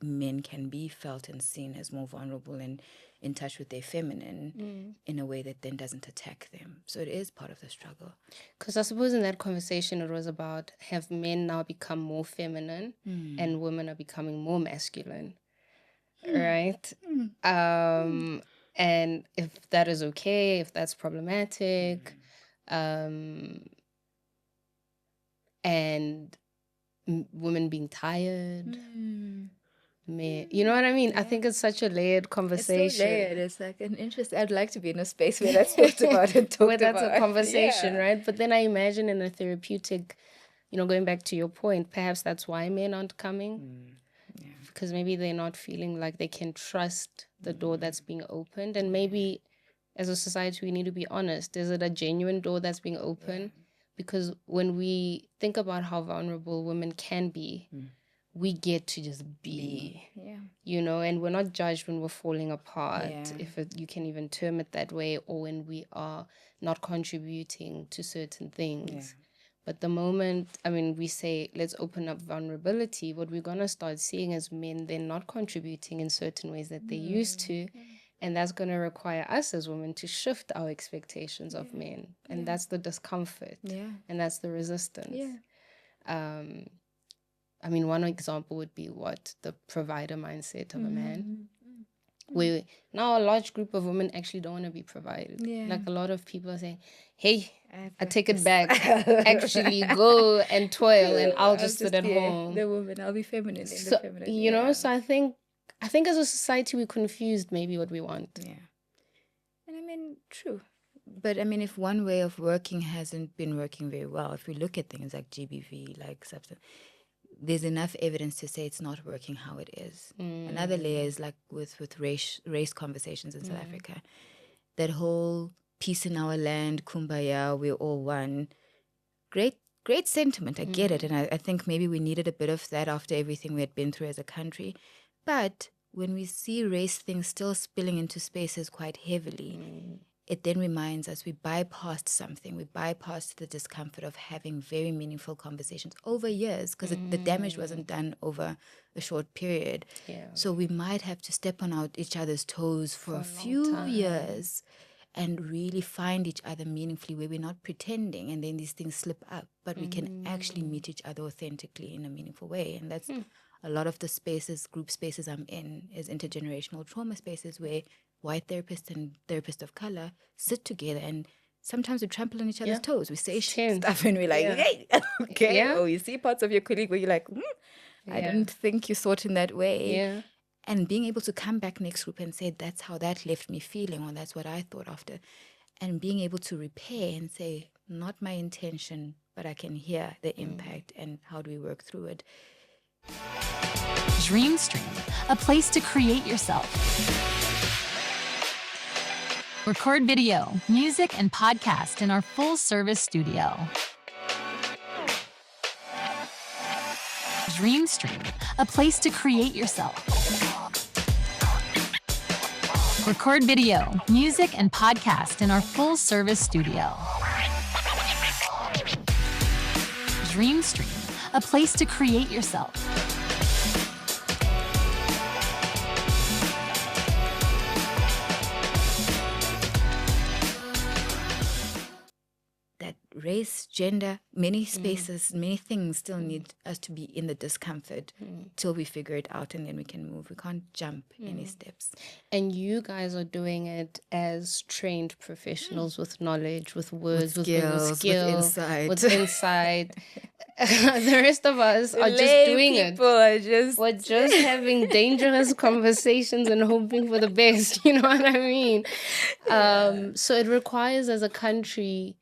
Speaker 2: men can be felt and seen as more vulnerable and in touch with their feminine in a way that then doesn't attack them. So it is part of the struggle.
Speaker 1: Because I suppose in that conversation it was about, have men now become more feminine and women are becoming more masculine, right? And if that is okay, if that's problematic, and women being tired, you know what I mean? I think it's such a layered conversation.
Speaker 2: It's so layered. It's like an interest. I'd like to be in a space where that's talked about and talked
Speaker 1: where that's
Speaker 2: about.
Speaker 1: a conversation, right? But then I imagine in a therapeutic, you know, going back to your point, perhaps that's why men aren't coming. Because maybe they're not feeling like they can trust the door that's being opened. And maybe as a society, we need to be honest. Is it a genuine door that's being opened? Because when we think about how vulnerable women can be, we get to just be, you know, and we're not judged when we're falling apart, if you can even term it that way, or when we are not contributing to certain things. But the moment, we say, let's open up vulnerability, what we're going to start seeing is men, they're not contributing in certain ways that they used to. And that's going to require us as women to shift our expectations of men. And that's the discomfort. And that's the resistance. One example would be the provider mindset of a man. where now a large group of women actually don't want to be provided.
Speaker 2: Yeah.
Speaker 1: Like a lot of people are saying, hey,
Speaker 2: I
Speaker 1: I take it
Speaker 2: practice.
Speaker 1: back. Actually go and toil and I'll just sit at
Speaker 2: be
Speaker 1: home.
Speaker 2: the woman. I'll be feminine in the
Speaker 1: So,
Speaker 2: feminine.
Speaker 1: you know, so I think as a society we're confused maybe what we want.
Speaker 2: Yeah. And I mean, true. But I mean, if one way of working hasn't been working very well, if we look at things like GBV, like substance, there's enough evidence to say it's not working how it is. Another layer is like with race conversations in South Africa. That whole peace in our land, kumbaya, we're all one. Great sentiment. I get it. And I think maybe we needed a bit of that after everything we had been through as a country. But when we see race things still spilling into spaces quite heavily, it then reminds us we bypassed something. We bypassed the discomfort of having very meaningful conversations over years because the damage wasn't done over a short period.
Speaker 1: Yeah.
Speaker 2: So we might have to step on each other's toes for a few years and really find each other meaningfully where we're not pretending and then these things slip up, but we can actually meet each other authentically in a meaningful way. And that's a lot of the spaces, group spaces I'm in is intergenerational trauma spaces where white therapists and therapists of color sit together and sometimes we trample on each other's toes. We say stuff and we're like, hey, okay.
Speaker 1: Yeah.
Speaker 2: Or you see parts of your colleague where you're like, I didn't think you thought in that way.
Speaker 1: Yeah.
Speaker 2: And being able to come back next group and say, that's how that left me feeling, or that's what I thought after. And being able to repair and say, not my intention, but I can hear the impact and how do we work through it.
Speaker 3: Dreamstream, a place to create yourself. Record video, music, and podcast in our full-service studio. Dreamstream, a place to create yourself. Record video, music, and podcast in our full-service studio. Dreamstream, a place to create yourself.
Speaker 2: That race, gender, many spaces, many things still need us to be in the discomfort till we figure it out and then we can move. We can't jump any steps.
Speaker 1: And you guys are doing it as trained professionals with knowledge, with words, with
Speaker 2: skills,
Speaker 1: skill,
Speaker 2: with insight.
Speaker 1: with insight. The rest of us are just
Speaker 2: Lay
Speaker 1: doing it.
Speaker 2: people are just
Speaker 1: We're just having dangerous conversations and hoping for the best. You know what I mean? So it requires, as a country,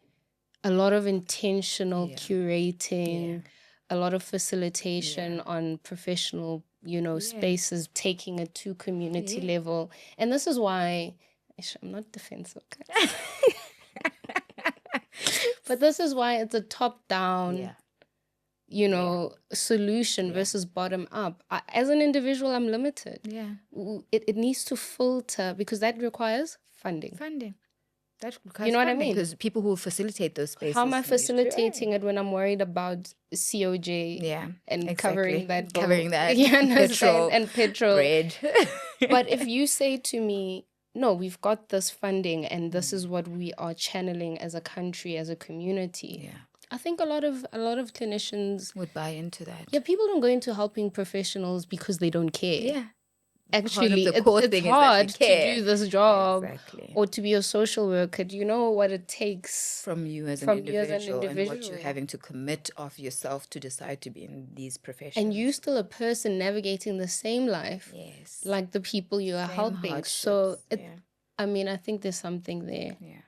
Speaker 1: a lot of intentional curating, a lot of facilitation on professional, spaces, taking it to community level. And this is why I'm not defensive, okay? But this is why it's a top-down solution versus bottom up. As an individual, I'm limited.
Speaker 2: Yeah.
Speaker 1: It needs to filter because that requires funding.
Speaker 2: That
Speaker 1: You know what I mean?
Speaker 2: Because people who facilitate those spaces.
Speaker 1: How am I facilitating it when I'm worried about COJ and covering that bill?
Speaker 2: Covering that.
Speaker 1: Yeah,
Speaker 2: petrol.
Speaker 1: and petrol.
Speaker 2: Bread.
Speaker 1: But if you say to me, no, we've got this funding and this is what we are channeling as a country, as a community.
Speaker 2: Yeah.
Speaker 1: I think a lot of clinicians
Speaker 2: would buy into that.
Speaker 1: Yeah, people don't go into helping professionals because they don't care.
Speaker 2: Yeah.
Speaker 1: Actually,
Speaker 2: Part of the core
Speaker 1: it's
Speaker 2: thing is
Speaker 1: hard
Speaker 2: that you care.
Speaker 1: to do this job
Speaker 2: Exactly.
Speaker 1: or to be a social worker. Do you know what it takes
Speaker 2: From you as an individual and what you're having to commit of yourself to decide to be in these professions.
Speaker 1: And you're still a person navigating the same life like the people you are helping. So, I think there's something there.
Speaker 2: Yeah.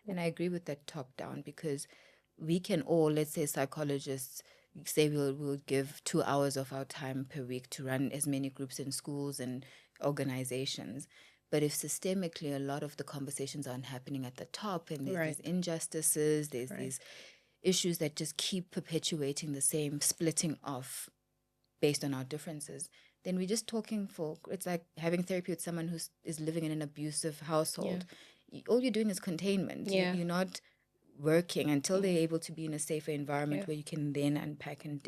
Speaker 2: And I agree with that top down because we can all, let's say psychologists, say we'll give 2 hours of our time per week to run as many groups in schools and organizations. But if systemically a lot of the conversations aren't happening at the top and there's these injustices, there's these issues that just keep perpetuating the same splitting off based on our differences, then we're just talking it's like having therapy with someone who is living in an abusive household. All you're doing is containment. You're not working until they're able to be in a safer environment where you can then unpack and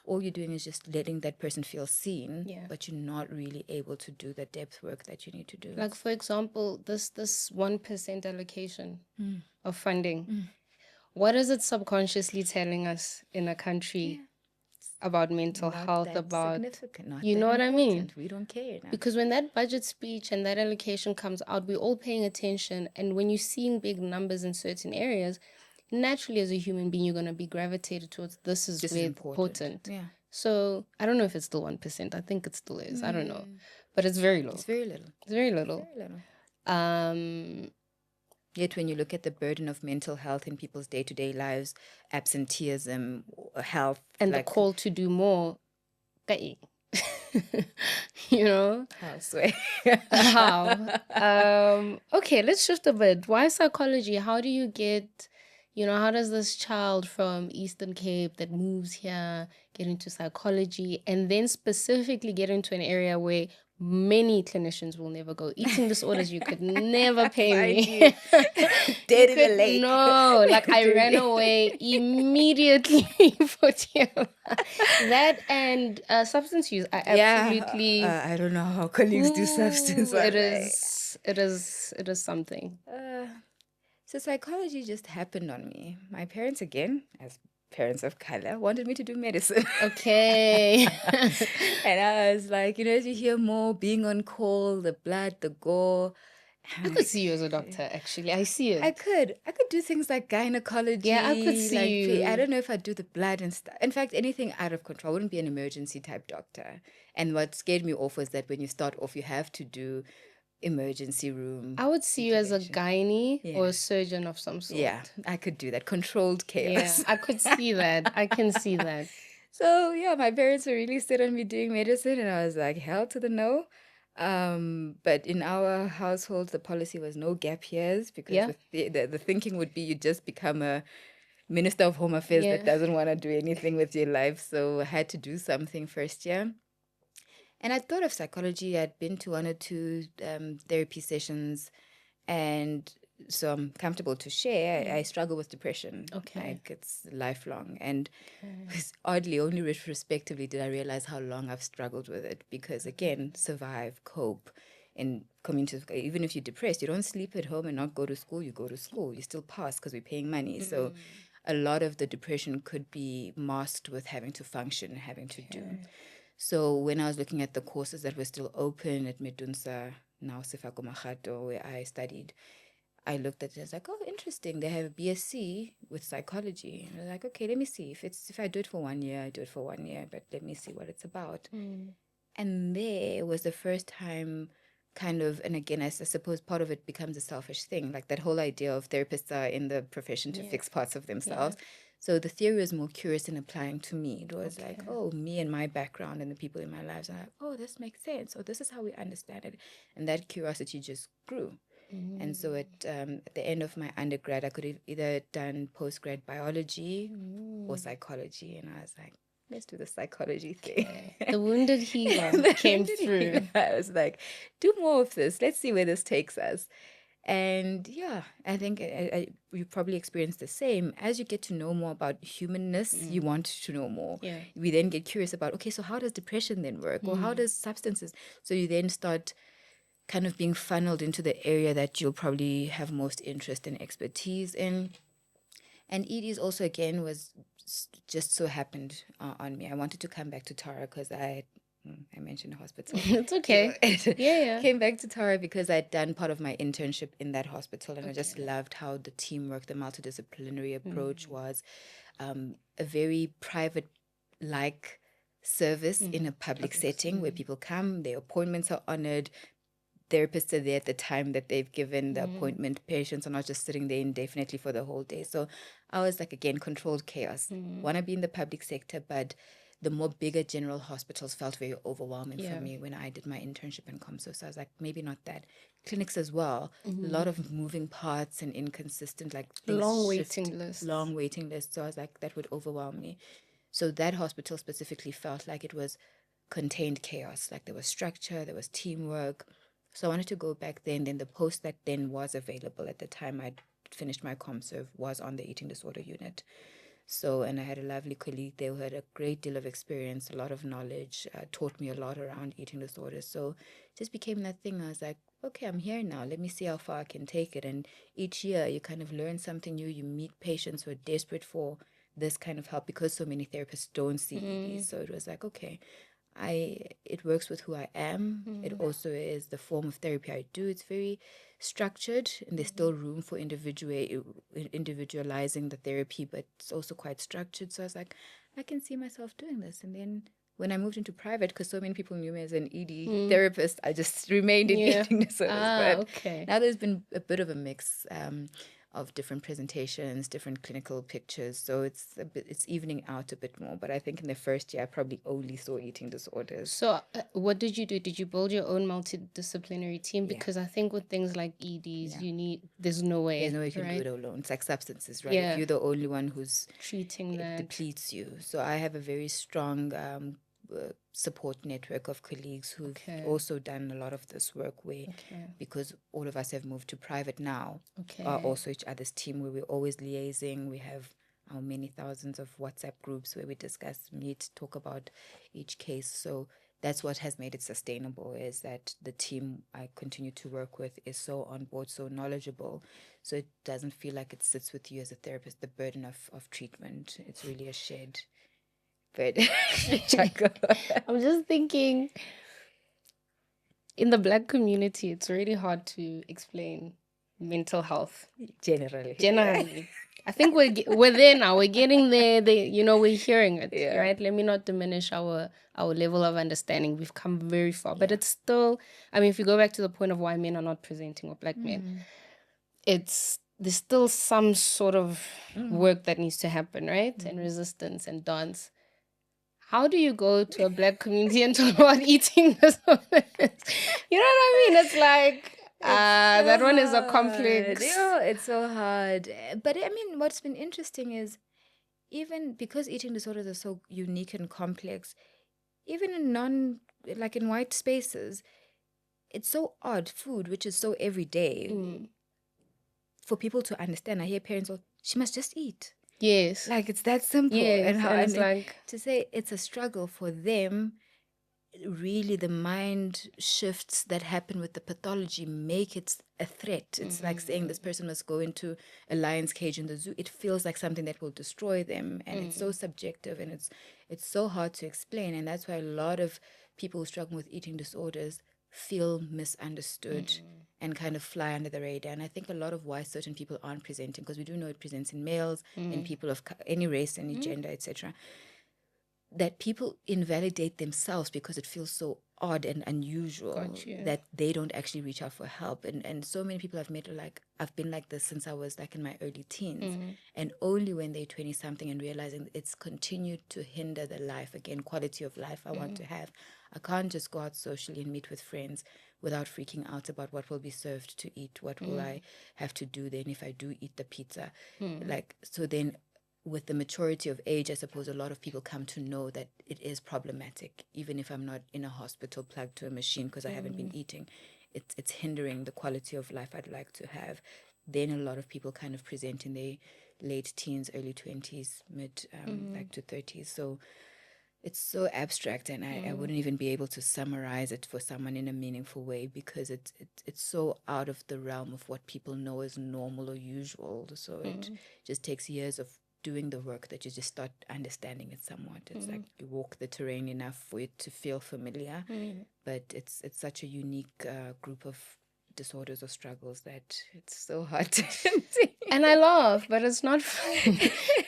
Speaker 2: all you're doing is just letting that person feel seen, but you're not really able to do the depth work that you need to do.
Speaker 1: Like, for example, this 1% allocation of funding. What is it subconsciously telling us in a country about mental
Speaker 2: Not
Speaker 1: health,
Speaker 2: that
Speaker 1: about,
Speaker 2: significant, not
Speaker 1: you
Speaker 2: that
Speaker 1: know what I mean?
Speaker 2: important. We don't care now.
Speaker 1: Because when that budget speech and that allocation comes out, we're all paying attention. And when you're seeing big numbers in certain areas, naturally as a human being, you're going to be gravitated towards this is
Speaker 2: This is
Speaker 1: where it's
Speaker 2: important.
Speaker 1: important.
Speaker 2: Yeah.
Speaker 1: So I don't know if it's still 1%. I think it still is. I don't know. But it's very low.
Speaker 2: It's very little.
Speaker 1: It's very little.
Speaker 2: Very little.
Speaker 1: Um,
Speaker 2: Yet when you look at the burden of mental health in people's day-to-day lives, absenteeism, health,
Speaker 1: and
Speaker 2: like
Speaker 1: the call to do more. You know?
Speaker 2: how swear.
Speaker 1: How? Okay, let's shift a bit. Why psychology? How do you get, how does this child from Eastern Cape that moves here get into psychology and then specifically get into an area where many clinicians will never go? Eating disorders, you could never pay
Speaker 2: Find
Speaker 1: me.
Speaker 2: you. Dead
Speaker 1: You
Speaker 2: in the
Speaker 1: could-
Speaker 2: lake.
Speaker 1: No, like I ran away immediately for TMI. That and substance use. I absolutely.
Speaker 2: I don't know how colleagues do substance.
Speaker 1: Ooh,
Speaker 2: I'm
Speaker 1: it
Speaker 2: like,
Speaker 1: is something.
Speaker 2: So psychology just happened on me. My parents, again, as parents of color, wanted me to do medicine.
Speaker 1: Okay.
Speaker 2: And I was like, as you hear more, being on call, the blood, the gore.
Speaker 1: I could see you as a doctor, actually. I see it.
Speaker 2: I could do things like gynecology.
Speaker 1: Yeah, I could see you.
Speaker 2: I don't know if I'd do the blood and stuff. In fact, anything out of control. I wouldn't be an emergency type doctor. And what scared me off was that when you start off, you have to do emergency room.
Speaker 1: I would see you as a gynae or
Speaker 2: Yeah.
Speaker 1: a surgeon of some sort.
Speaker 2: Yeah, I could do that. Controlled
Speaker 1: Yeah,
Speaker 2: chaos.
Speaker 1: I could see that. I can see that.
Speaker 2: So yeah, my parents were really set on me doing medicine, and I was like, hell to the no. But in our household, the policy was no gap years because
Speaker 1: Yeah.
Speaker 2: the thinking would be you just become a minister of home affairs that
Speaker 1: Yeah.
Speaker 2: doesn't want to do anything with your life. So I had to do something first year. And I thought of psychology. I'd been to one or two therapy sessions, and so I'm comfortable to share. I struggle with depression.
Speaker 1: Okay.
Speaker 2: Like it's lifelong. And oddly, only retrospectively did I realize how long I've struggled with it because, again, survive, cope in communities. Even if you're depressed, you don't sleep at home and not go to school. You go to school. You still pass because we're paying money. So a lot of the depression could be masked with having to function, having to do. So when I was looking at the courses that were still open at Medunsa, now Sefako Makgato, where I studied, I looked at it. I was like, oh, interesting. They have a BSc with psychology. And I was like, okay, let me see. If I do it for 1 year, I do it for 1 year, but let me see what it's about. And there was the first time kind of, and again, I suppose part of it becomes a selfish thing, like that whole idea of therapists are in the profession to fix parts of themselves. So the theory was more curious in applying to me. It was like, oh, me and my background and the people in my lives. I'm like, oh, this makes sense. Oh, this is how we understand it. And that curiosity just grew. And so at the end of my undergrad, I could have either done postgrad biology or psychology. And I was like, let's do the psychology thing.
Speaker 1: The wounded healer came through.
Speaker 2: I was like, do more of this. Let's see where this takes us. And yeah, I think you probably experience the same. As you get to know more about humanness, you want to know more.
Speaker 1: Yeah.
Speaker 2: We then get curious about, okay, so how does depression then work? Or how does substances? So you then start kind of being funneled into the area that you'll probably have most interest and expertise in. And EDs also, again, was just so happened on me. I wanted to come back to Tara because I mentioned hospital.
Speaker 1: It's okay. Yeah.
Speaker 2: Came back to Tara because I'd done part of my internship in that hospital, and I just loved how the teamwork, the multidisciplinary approach was a very private-like service in a public setting where people come, their appointments are honored, therapists are there at the time that they've given the appointment. Patients are not just sitting there indefinitely for the whole day. So I was like, again, controlled chaos. Want to be in the public sector, but the more bigger general hospitals felt very overwhelming for me when I did my internship in ComSo. So I was like, maybe not that. Clinics as well. A lot of moving parts and inconsistent, like
Speaker 1: Long waiting lists.
Speaker 2: Long waiting lists. So I was like, that would overwhelm me. So that hospital specifically felt like it was contained chaos. Like there was structure, there was teamwork. So I wanted to go back there, and then the post that then was available at the time I'd finished my ComServe was on the eating disorder unit. So, and I had a lovely colleague there who had a great deal of experience, a lot of knowledge, taught me a lot around eating disorders. So it just became that thing. I was like, okay, I'm here now. Let me see how far I can take it. And each year you kind of learn something new. You meet patients who are desperate for this kind of help, because so many therapists don't see EDs. So it was like, okay, it works with who I am. It also is the form of therapy I do. It's very structured, and there's still room for individualizing the therapy, but it's also quite structured. So I was like, I can see myself doing this. And then when I moved into private, because so many people knew me as an ED therapist, I just remained in eating disorders. But
Speaker 1: okay.
Speaker 2: now there's been a bit of a mix of different presentations, different clinical pictures. So it's evening out a bit more. But I think in the first year, I probably only saw eating disorders.
Speaker 1: So what did you do? Did you build your own multidisciplinary team? Because I think with things like EDs, there's no way.
Speaker 2: There's no way you can do it alone. It's like substances, right?
Speaker 1: Yeah.
Speaker 2: If you're the only one who's
Speaker 1: treating
Speaker 2: it
Speaker 1: that,
Speaker 2: depletes you. So I have a very strong support network of colleagues who've also done a lot of this work where, because all of us have moved to private now, are also each other's team, where we're always liaising. We have our many thousands of WhatsApp groups where we discuss, meet, talk about each case. So that's what has made it sustainable, is that the team I continue to work with is so on board, so knowledgeable. So it doesn't feel like it sits with you as a therapist, the burden of treatment. It's really a shared burden.
Speaker 1: I'm just thinking, in the Black community, it's really hard to explain mental health.
Speaker 2: Generally.
Speaker 1: I think we're there now. We're getting there. We're hearing it, right? Let me not diminish our level of understanding. We've come very far, but it's still. I mean, if you go back to the point of why men are not presenting, or Black men, there's still some sort of work that needs to happen, right? And resistance and dance. How do you go to a Black community and talk about eating disorders? You know what I mean? It's like. That one is a complex.
Speaker 2: Yeah, it's so hard. But I mean, what's been interesting is, even because eating disorders are so unique and complex, even in in white spaces, it's so odd. Food, which is so everyday, for people to understand. I hear parents go, she must just eat.
Speaker 1: Yes.
Speaker 2: Like, it's that simple.
Speaker 1: Yes, and it's like,
Speaker 2: to say it's a struggle for them, really the mind shifts that happen with the pathology make it a threat. It's like saying this person must go into a lion's cage in the zoo. It feels like something that will destroy them, and it's so subjective, and it's so hard to explain. And that's why a lot of people who struggle with eating disorders feel misunderstood and kind of fly under the radar. And I think a lot of why certain people aren't presenting, because we do know it presents in males, in people of any race, any gender, etc., that people invalidate themselves because it feels so odd and unusual that they don't actually reach out for help. And so many people I've met are like, I've been like this since I was like in my early teens. And only when they're 20 something and realizing it's continued to hinder the life, again, quality of life I want to have. I can't just go out socially and meet with friends without freaking out about what will be served to eat. What will I have to do then if I do eat the pizza? Like, so then with the maturity of age, I suppose a lot of people come to know that it is problematic, even if I'm not in a hospital plugged to a machine because I haven't been eating. It's hindering the quality of life I'd like to have. Then a lot of people kind of present in their late teens, early 20s, mid like to 30s. So it's so abstract, and I wouldn't even be able to summarize it for someone in a meaningful way, because it's so out of the realm of what people know as normal or usual. So it just takes years of doing the work that you just start understanding it somewhat. It's like you walk the terrain enough for it to feel familiar, but it's such a unique group of disorders or struggles that it's so hard to
Speaker 1: and I laugh, but it's not fun.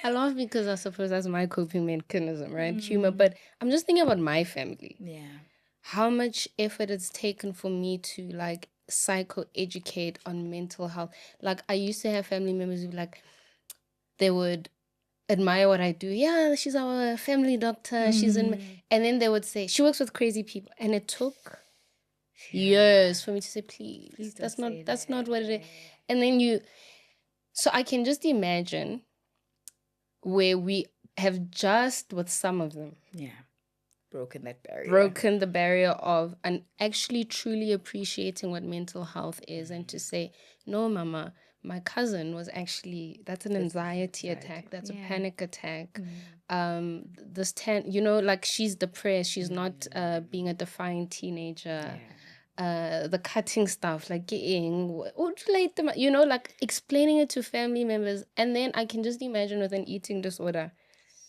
Speaker 1: I laugh because I suppose that's my coping mechanism, right? Humor. But I'm just thinking about my family.
Speaker 2: Yeah.
Speaker 1: How much effort it's taken for me to like psycho-educate on mental health. Like, I used to have family members who like, they would admire what I do. Yeah, she's our family doctor. She's in, and then they would say she works with crazy people, and it took years for me to say, please that's not what it is. And then so I can just imagine where we have just, with some of them,
Speaker 2: broken
Speaker 1: the barrier of and actually truly appreciating what mental health is, and to say, no, mama, my cousin was actually, that's an anxiety attack, that's a panic attack. Like, she's depressed, she's not being a defiant teenager. the cutting stuff, like you know, like explaining it to family members, and then I can just imagine with an eating disorder.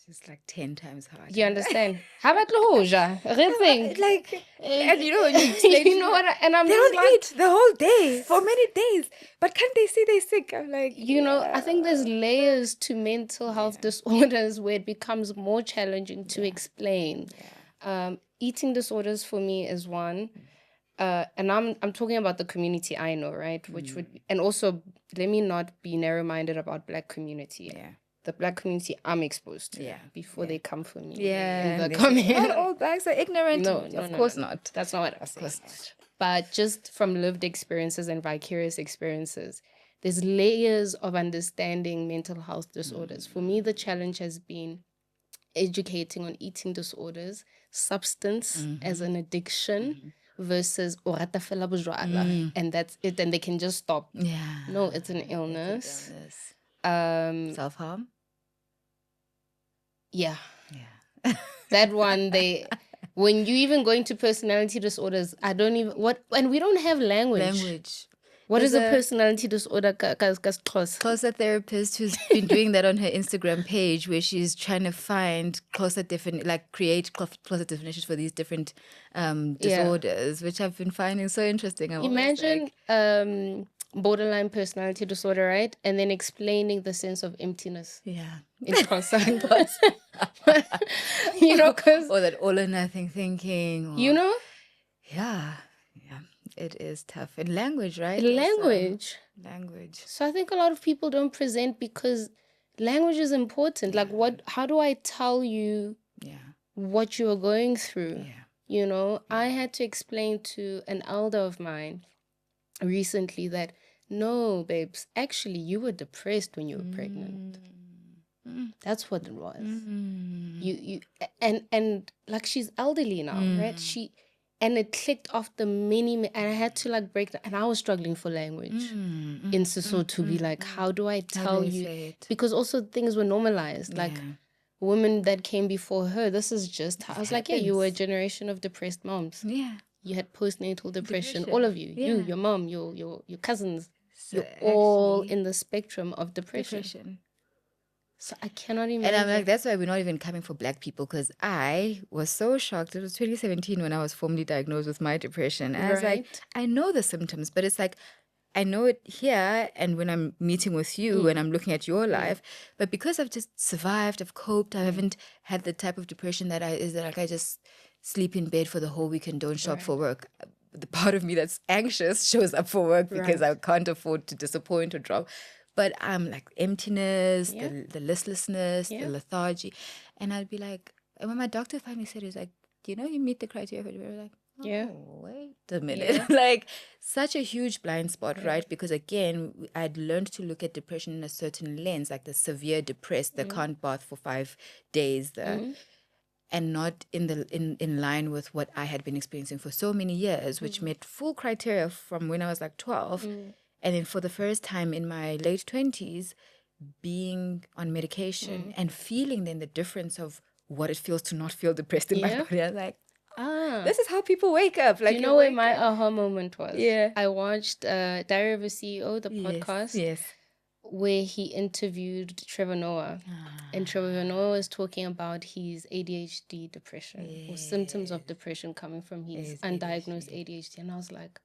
Speaker 2: It's like 10 times harder.
Speaker 1: You understand? How about loja?
Speaker 2: Like, and you know, when you explain,
Speaker 1: You know what? And I'm
Speaker 2: they
Speaker 1: just
Speaker 2: don't
Speaker 1: like,
Speaker 2: eat the whole day for many days, but can't they say they're sick? I'm like,
Speaker 1: you know, I think there's layers to mental health disorders where it becomes more challenging to explain. Eating disorders for me is one. And I'm talking about the community I know, right? Which would, and also let me not be narrow-minded about Black community.
Speaker 2: Yeah.
Speaker 1: The Black community I'm exposed to.
Speaker 2: Yeah.
Speaker 1: Before they come for me.
Speaker 2: Yeah,
Speaker 1: In the
Speaker 2: and they say,
Speaker 1: comment.
Speaker 2: not all Blacks are ignorant.
Speaker 1: No,
Speaker 2: Of course not.
Speaker 1: That's not what I'm
Speaker 2: Of
Speaker 1: saying.
Speaker 2: course not.
Speaker 1: But just from lived experiences and vicarious experiences, there's layers of understanding mental health disorders. For me, the challenge has been educating on eating disorders, substance as an addiction versus o rata fela bojwala, and that's it, and they can just stop.
Speaker 2: Yeah.
Speaker 1: No, it's an illness.
Speaker 2: Self-harm?
Speaker 1: Yeah.
Speaker 2: Yeah.
Speaker 1: That one, when you even go into personality disorders, I don't even, and we don't have language. What is a personality disorder?
Speaker 2: Closer therapist who's been doing that on her Instagram page, where she's trying to find create closer definitions for these different disorders, which I've been finding so interesting.
Speaker 1: Imagine borderline personality disorder, right? And then explaining the sense of emptiness.
Speaker 2: Yeah.
Speaker 1: In constant. You know, because...
Speaker 2: Or that all or nothing thinking. Or,
Speaker 1: you know?
Speaker 2: Yeah. It is tough. In language, right?
Speaker 1: Language.
Speaker 2: Language.
Speaker 1: So I think a lot of people don't present because language is important. Like, how do I tell you what you're going through?
Speaker 2: Yeah.
Speaker 1: You know, I had to explain to an elder of mine recently that, no, babes, actually, you were depressed when you were pregnant. That's what it was. You and like, she's elderly now, right? And it clicked off the and I had to like break that. And I was struggling for language in Sesotho to be like, how do I tell you? Because also things were normalized. Like, women that came before her, this is just how I was like, yeah, you were a generation of depressed moms.
Speaker 2: Yeah.
Speaker 1: You had postnatal depression. All of you. You, your mom, your cousins. So you're all in the spectrum of depression. So I cannot imagine.
Speaker 2: And I'm like, that's why we're not even coming for Black people, because I was so shocked. It was 2017 when I was formally diagnosed with my depression. And I was like, I know the symptoms, but it's like, I know it here and when I'm meeting with you and I'm looking at your life, but because I've just survived, I've coped, I haven't had the type of depression that I just sleep in bed for the whole week and don't shop for work. The part of me that's anxious shows up for work because I can't afford to disappoint or drop. But I'm like emptiness, the listlessness, the lethargy. And I'd be like, and when my doctor finally said it, was like, you meet the criteria for it. Like, wait a minute. Like, such a huge blind spot, right? Because again, I'd learned to look at depression in a certain lens, like the severe depressed, the can't bath for 5 days, and not in line with what I had been experiencing for so many years, which met full criteria from when I was like 12. And then for the first time in my late 20s, being on medication and feeling then the difference of what it feels to not feel depressed in my body. I was like, this is how people wake up. Like,
Speaker 1: do you know where my aha moment was?
Speaker 2: Yeah.
Speaker 1: I watched Diary of a CEO, the podcast.
Speaker 2: Yes.
Speaker 1: Where he interviewed Trevor Noah. And Trevor Noah was talking about his ADHD depression or symptoms of depression coming from his undiagnosed ADHD. And I was like,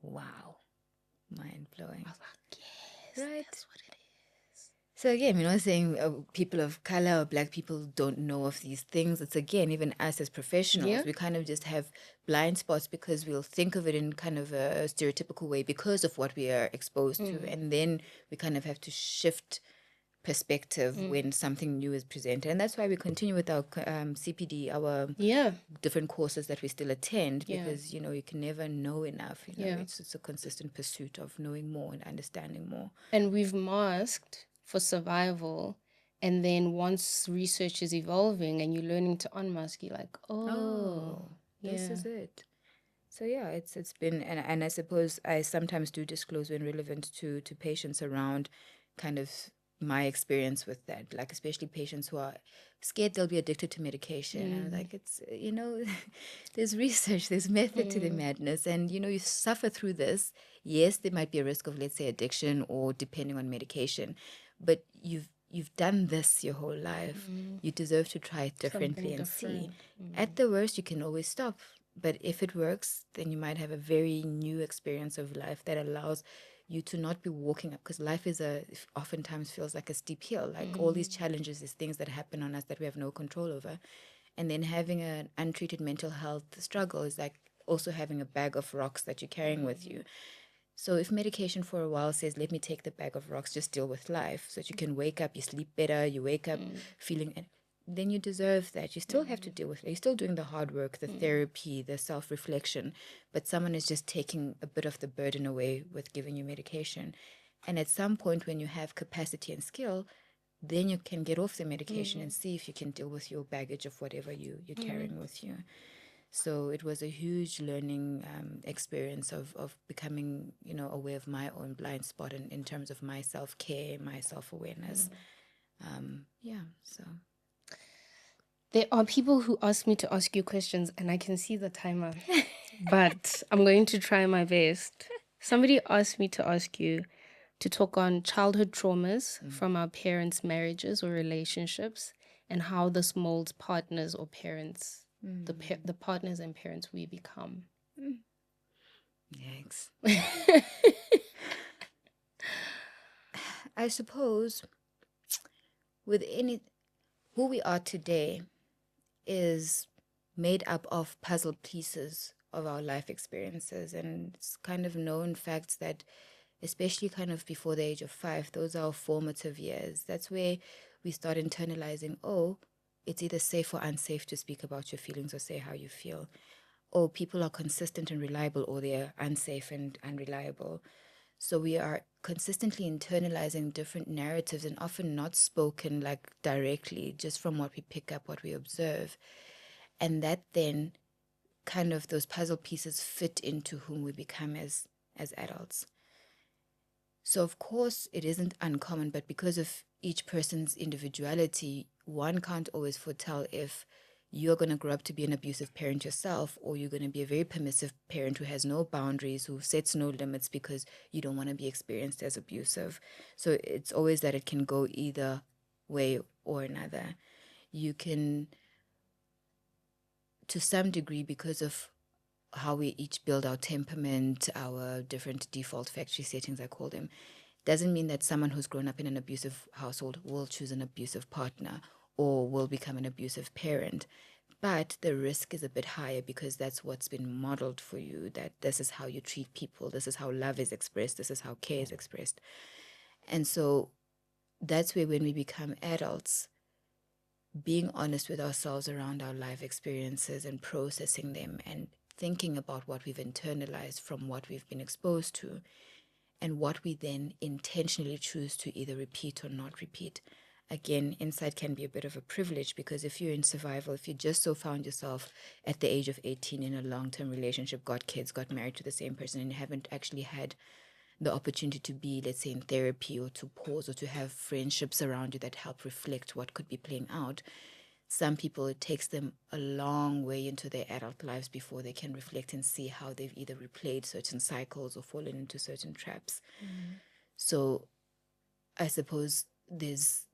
Speaker 2: wow. Mind blowing.
Speaker 1: I was like, yes,
Speaker 2: right.
Speaker 1: That's what it is.
Speaker 2: So again, we're not saying people of color or Black people don't know of these things. It's again, even us as professionals, we kind of just have blind spots because we'll think of it in kind of a stereotypical way because of what we are exposed to. And then we kind of have to shift perspective when something new is presented. And that's why we continue with our CPD, our different courses that we still attend, because, you can never know enough. It's a consistent pursuit of knowing more and understanding more.
Speaker 1: And we've masked for survival. And then once research is evolving and you're learning to unmask, you're like,
Speaker 2: this is it. So it's been, and I suppose I sometimes do disclose when relevant to patients around kind of my experience with that, like especially patients who are scared they'll be addicted to medication. I was like, it's, there's research, there's method to the madness, and you suffer through this. Yes, there might be a risk of, let's say, addiction or depending on medication, but you've done this your whole life. You deserve to try it differently
Speaker 1: Something
Speaker 2: and see.
Speaker 1: different.
Speaker 2: At the worst, you can always stop. But if it works, then you might have a very new experience of life that allows you to not be walking up, because life oftentimes feels like a steep hill, like all these challenges, these things that happen on us that we have no control over. And then having an untreated mental health struggle is like also having a bag of rocks that you're carrying with you. So if medication for a while says, let me take the bag of rocks, just deal with life so that you can wake up, you sleep better, you wake up feeling, then you deserve that. You still have to deal with it. You're still doing the hard work, the therapy, the self-reflection, but someone is just taking a bit of the burden away with giving you medication. And at some point when you have capacity and skill, then you can get off the medication and see if you can deal with your baggage of whatever you're carrying with you. So it was a huge learning experience of becoming, aware of my own blind spot in terms of my self-care, my self-awareness. So.
Speaker 1: There are people who ask me to ask you questions, and I can see the timer, but I'm going to try my best. Somebody asked me to ask you to talk on childhood traumas from our parents' marriages or relationships, and how this molds partners or parents, the partners and parents we become.
Speaker 2: Yikes. I suppose with who we are today is made up of puzzle pieces of our life experiences, and it's kind of known facts that especially kind of before the age of 5, those are our formative years. That's where we start internalizing, it's either safe or unsafe to speak about your feelings or say how you feel. Or people are consistent and reliable, or they're unsafe and unreliable. So we are consistently internalizing different narratives, and often not spoken like directly, just from what we pick up, what we observe. And that then kind of those puzzle pieces fit into whom we become as adults. So of course it isn't uncommon, but because of each person's individuality, one can't always foretell if you're going to grow up to be an abusive parent yourself, or you're going to be a very permissive parent who has no boundaries, who sets no limits because you don't want to be experienced as abusive. So it's always that it can go either way or another. You can, to some degree, because of how we each build our temperament, our different default factory settings, I call them, doesn't mean that someone who's grown up in an abusive household will choose an abusive partner or will become an abusive parent. But the risk is a bit higher because that's what's been modeled for you, that this is how you treat people, this is how love is expressed, this is how care is expressed. And so that's where, when we become adults, being honest with ourselves around our life experiences and processing them and thinking about what we've internalized from what we've been exposed to, and what we then intentionally choose to either repeat or not repeat. Again, insight can be a bit of a privilege, because if you're in survival, if you just so found yourself at the age of 18 in a long-term relationship, got kids, got married to the same person, and you haven't actually had the opportunity to be, let's say, in therapy, or to pause, or to have friendships around you that help reflect what could be playing out, some people, it takes them a long way into their adult lives before they can reflect and see how they've either replayed certain cycles or fallen into certain traps. So I suppose there's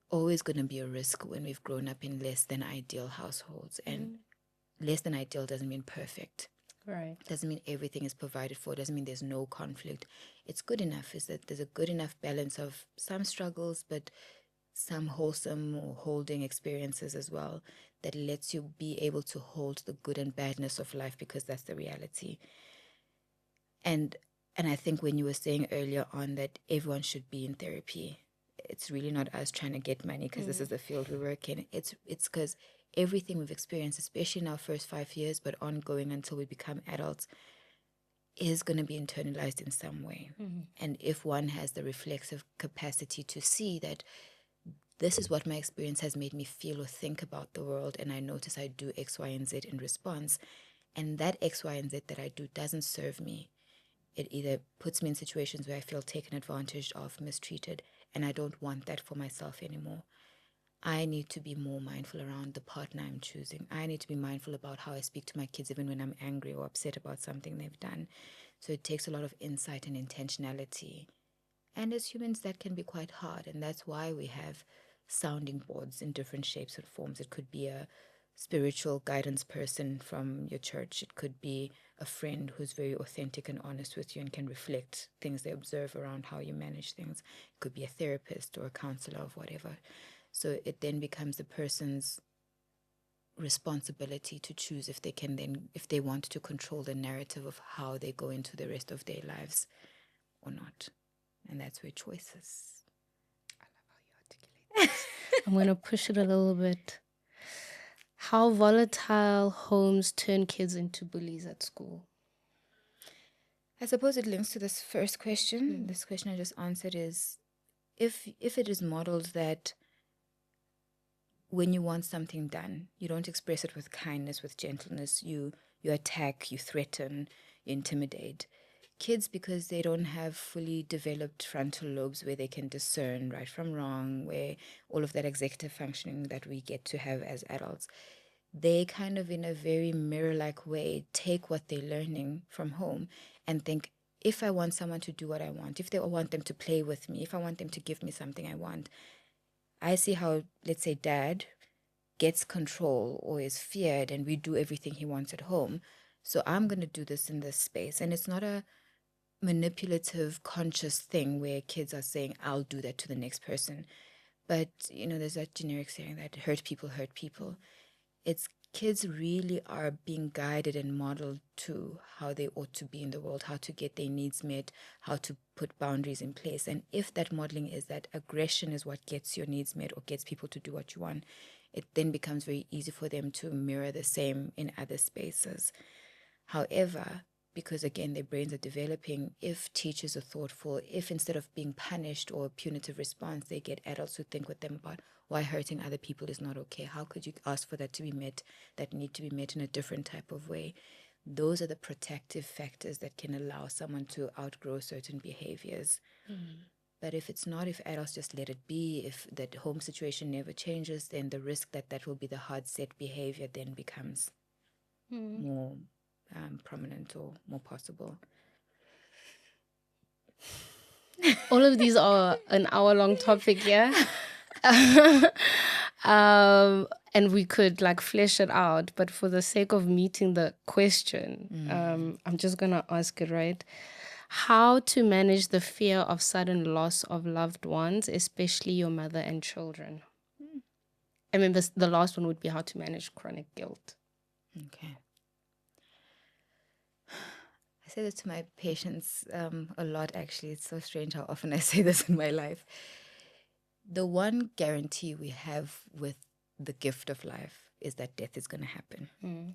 Speaker 2: always going to be a risk when we've grown up in less than ideal households. And less than ideal doesn't mean perfect.
Speaker 1: Right.
Speaker 2: Doesn't mean everything is provided for. Doesn't mean there's no conflict. It's good enough. Is that there's a good enough balance of some struggles, but some wholesome or holding experiences as well, that lets you be able to hold the good and badness of life, because that's the reality. And I think when you were saying earlier on that everyone should be in therapy, it's really not us trying to get money because this is the field we work in. It's because everything we've experienced, especially in our first 5 years, but ongoing until we become adults, is going to be internalized in some way. And if one has the reflexive capacity to see that this is what my experience has made me feel or think about the world, and I notice I do X, Y, and Z in response, and that X, Y, and Z that I do doesn't serve me, it either puts me in situations where I feel taken advantage of, mistreated, and I don't want that for myself anymore. I need to be more mindful around the partner I'm choosing. I need to be mindful about how I speak to my kids, even when I'm angry or upset about something they've done. So it takes a lot of insight and intentionality. And as humans, that can be quite hard. And that's why we have sounding boards in different shapes and forms. It could be a spiritual guidance person from your church. It could be a friend who's very authentic and honest with you and can reflect things they observe around how you manage things. It could be a therapist or a counselor of whatever. So it then becomes the person's responsibility to choose if they want to control the narrative of how they go into the rest of their lives or not. And that's where choices.
Speaker 1: I love how you articulate this. I'm going to push it a little bit. How volatile homes turn kids into bullies at school.
Speaker 2: I suppose it links to this first question. This question I just answered is if it is modeled that when you want something done, you don't express it with kindness, with gentleness. You attack, you threaten, you intimidate. Kids, because they don't have fully developed frontal lobes where they can discern right from wrong, where all of that executive functioning that we get to have as adults, they kind of in a very mirror-like way take what they're learning from home and think, if I want someone to do what I want, if I want them to play with me, if I want them to give me something I want, I see how, let's say, dad gets control or is feared and we do everything he wants at home. So I'm going to do this in this space. And it's not a manipulative, conscious thing where kids are saying, I'll do that to the next person. But, there's that generic saying that hurt people hurt people. It's kids really are being guided and modeled to how they ought to be in the world, how to get their needs met, how to put boundaries in place. And if that modeling is that aggression is what gets your needs met or gets people to do what you want, it then becomes very easy for them to mirror the same in other spaces. However, because again, their brains are developing, if teachers are thoughtful, if instead of being punished or a punitive response, they get adults who think with them about why hurting other people is not okay. How could you ask for that to be met, that need to be met in a different type of way? Those are the protective factors that can allow someone to outgrow certain behaviors. But if it's not, if adults just let it be, if that home situation never changes, then the risk that will be the hard set behavior then becomes more prominent or more possible.
Speaker 1: All of these are an hour-long topic, yeah? And we could flesh it out, but for the sake of meeting the question, I'm just gonna ask it, right? How to manage the fear of sudden loss of loved ones, especially your mother and children. I mean, the last one would be how to manage chronic guilt.
Speaker 2: Okay. I say this to my patients a lot, actually. It's so strange how often I say this in my life. The one guarantee we have with the gift of life is that death is going to happen.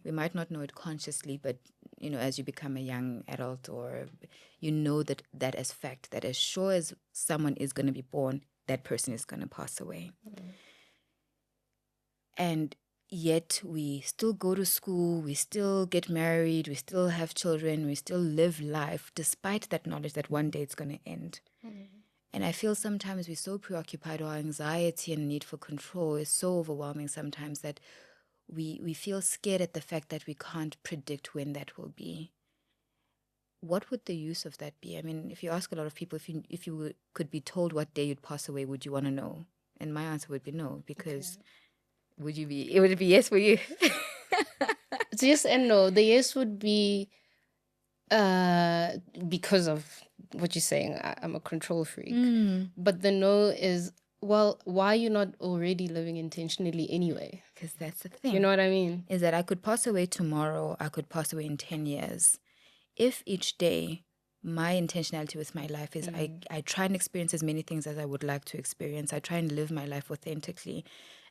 Speaker 2: We might not know it consciously, but, as you become a young adult or that as fact, that as sure as someone is going to be born, that person is going to pass away. And yet we still go to school, we still get married, we still have children, we still live life despite that knowledge that one day it's going to end. And I feel sometimes we're so preoccupied, or our anxiety and need for control is so overwhelming sometimes that we feel scared at the fact that we can't predict when that will be. What would the use of that be? I mean, if you ask a lot of people, if you could be told what day you'd pass away, would you want to know? And my answer would be no, because would it be yes for you?
Speaker 1: It's yes and no. The yes would be because of what you're saying. I'm a control freak. But the no is, well, why are you not already living intentionally anyway?
Speaker 2: Because that's the thing.
Speaker 1: You know what I mean?
Speaker 2: Is that I could pass away tomorrow, I could pass away in 10 years. If each day my intentionality with my life is I try and experience as many things as I would like to experience. I try and live my life authentically.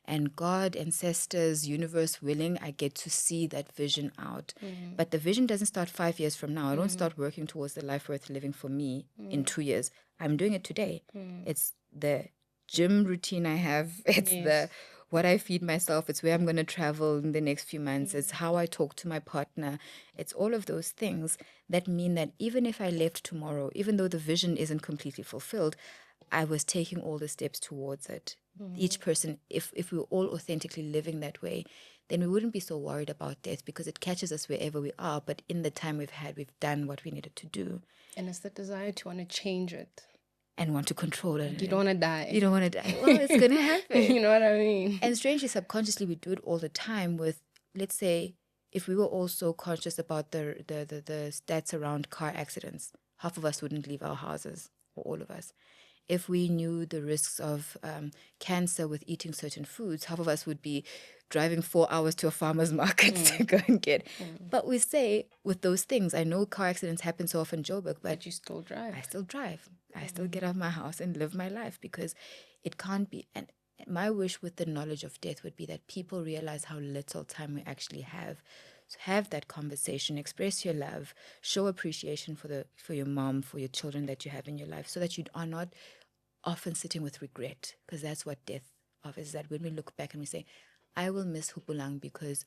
Speaker 2: And God, ancestors, universe willing, I get to see that vision out. But the vision doesn't start 5 years from now. I don't start working towards the life worth living for me in 2 years. I'm doing it today. It's the gym routine I have. It's the what I feed myself. It's where I'm going to travel in the next few months. It's how I talk to my partner. It's all of those things that mean that even if I left tomorrow, even though the vision isn't completely fulfilled, I was taking all the steps towards it. Each person, if we were all authentically living that way, then we wouldn't be so worried about death because it catches us wherever we are. But in the time we've done what we needed to do.
Speaker 1: And it's the desire to want to change it.
Speaker 2: And want to control it.
Speaker 1: You don't want to die.
Speaker 2: You don't want to die. Well, it's going to happen.
Speaker 1: You know what I mean?
Speaker 2: And strangely, subconsciously, we do it all the time with, let's say, if we were also conscious about the stats around car accidents, half of us wouldn't leave our houses, or all of us. If we knew the risks of cancer with eating certain foods, half of us would be driving 4 hours to a farmer's market to go and get. But we say with those things, I know car accidents happen so often in Joburg, but
Speaker 1: you still drive.
Speaker 2: I still drive. I still get out of my house and live my life because it can't be. And my wish with the knowledge of death would be that people realize how little time we actually have. So have that conversation, express your love, show appreciation for your mom, for your children that you have in your life, so that you are not often sitting with regret, because that's what death offers. That when we look back and we say, I will miss Hupulang because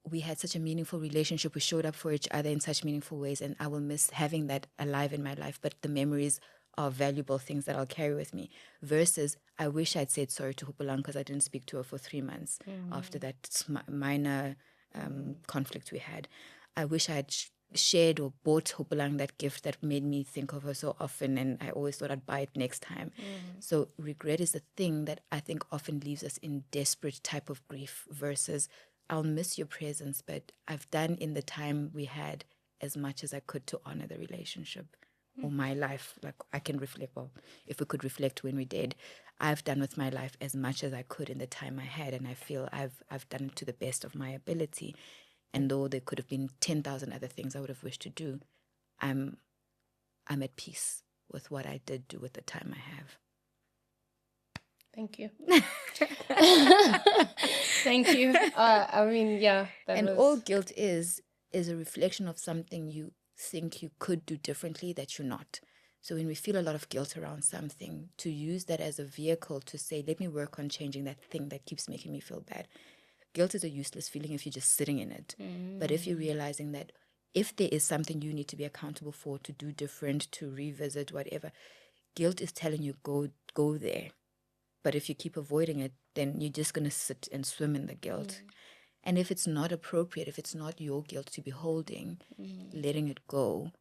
Speaker 2: we had such a meaningful relationship. We showed up for each other in such meaningful ways, and I will miss having that alive in my life. But the memories are valuable things that I'll carry with me. Versus, I wish I'd said sorry to Hupulang because I didn't speak to her for 3 months after that minor conflict we had. I wish I had shared or bought Hupulang that gift that made me think of her so often, and I always thought I'd buy it next time. So regret is the thing that I think often leaves us in desperate type of grief versus, I'll miss your presence, but I've done in the time we had as much as I could to honor the relationship or my life. Like I can reflect, well, if we could reflect when we did, I've done with my life as much as I could in the time I had, and I feel I've done it to the best of my ability. And though there could have been 10,000 other things I would have wished to do, I'm at peace with what I did do with the time I have.
Speaker 1: Thank you. Thank you. I mean, yeah.
Speaker 2: All guilt is a reflection of something you think you could do differently that you're not. So when we feel a lot of guilt around something, to use that as a vehicle to say, let me work on changing that thing that keeps making me feel bad. Guilt is a useless feeling if you're just sitting in it. But if you're realizing that if there is something you need to be accountable for, to do different, to revisit, whatever, guilt is telling you go there. But if you keep avoiding it, then you're just going to sit and swim in the guilt. And if it's not appropriate, if it's not your guilt to be holding, letting it go,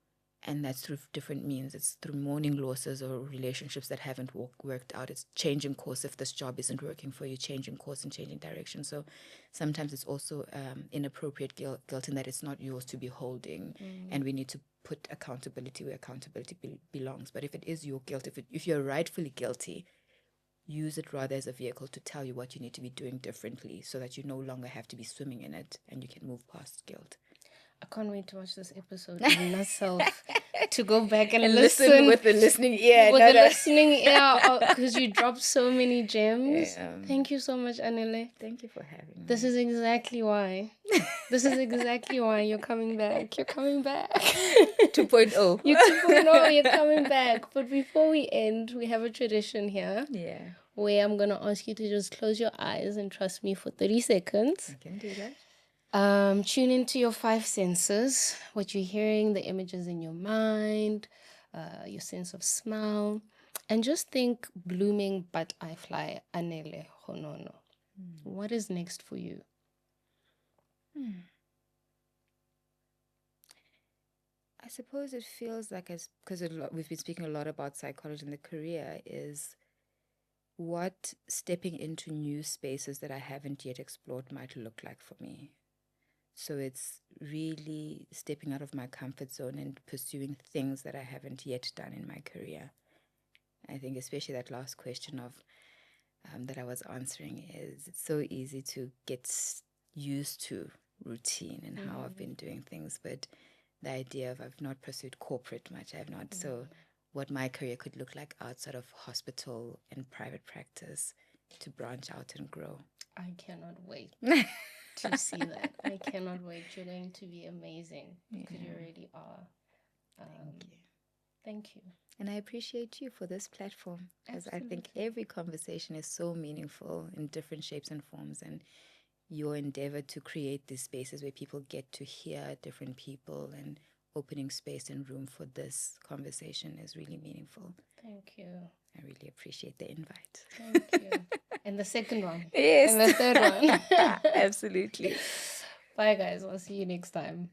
Speaker 2: and that's through different means. It's through mourning losses or relationships that haven't worked out. It's changing course if this job isn't working for you, changing course and changing direction. So sometimes it's also inappropriate guilt in that it's not yours to be holding. And we need to put accountability where accountability belongs. But if it is your guilt, if you're rightfully guilty, use it rather as a vehicle to tell you what you need to be doing differently so that you no longer have to be swimming in it and you can move past guilt.
Speaker 1: I can't wait to watch this episode with myself, to go back and
Speaker 2: listen with the listening ear.
Speaker 1: With the listening ear, because you dropped so many gems. Yeah. Thank you so much, Anele.
Speaker 2: Thank you for having me.
Speaker 1: This is exactly why. This is exactly why you're coming back. You're coming back.
Speaker 2: 2.0.
Speaker 1: You're 2.0, you're coming back. But before we end, we have a tradition here.
Speaker 2: Yeah.
Speaker 1: Where I'm going to ask you to just close your eyes and trust me for 30 seconds.
Speaker 2: I can do that.
Speaker 1: Tune into your 5 senses, what you're hearing, the images in your mind, your sense of smell, and just think blooming but I fly, Anele Honono. What is next for you?
Speaker 2: I suppose it feels like, because we've been speaking a lot about psychology in the career, is what stepping into new spaces that I haven't yet explored might look like for me. So it's really stepping out of my comfort zone and pursuing things that I haven't yet done in my career. I think especially that last question of that I was answering is, it's so easy to get used to routine and how I've been doing things, but the idea of I've not pursued corporate much, I've not. So what my career could look like outside of hospital and private practice, to branch out and grow.
Speaker 1: I cannot wait to see that. I cannot wait. You're going to be amazing, because you really are.
Speaker 2: Thank you.
Speaker 1: Thank you.
Speaker 2: And I appreciate you for this platform, because I think every conversation is so meaningful in different shapes and forms, and your endeavor to create these spaces where people get to hear different people and opening space and room for this conversation is really meaningful.
Speaker 1: Thank you.
Speaker 2: I really appreciate the invite.
Speaker 1: Thank you. And the second one.
Speaker 2: Yes.
Speaker 1: And the third one.
Speaker 2: Absolutely.
Speaker 1: Bye, guys. I'll see you next time.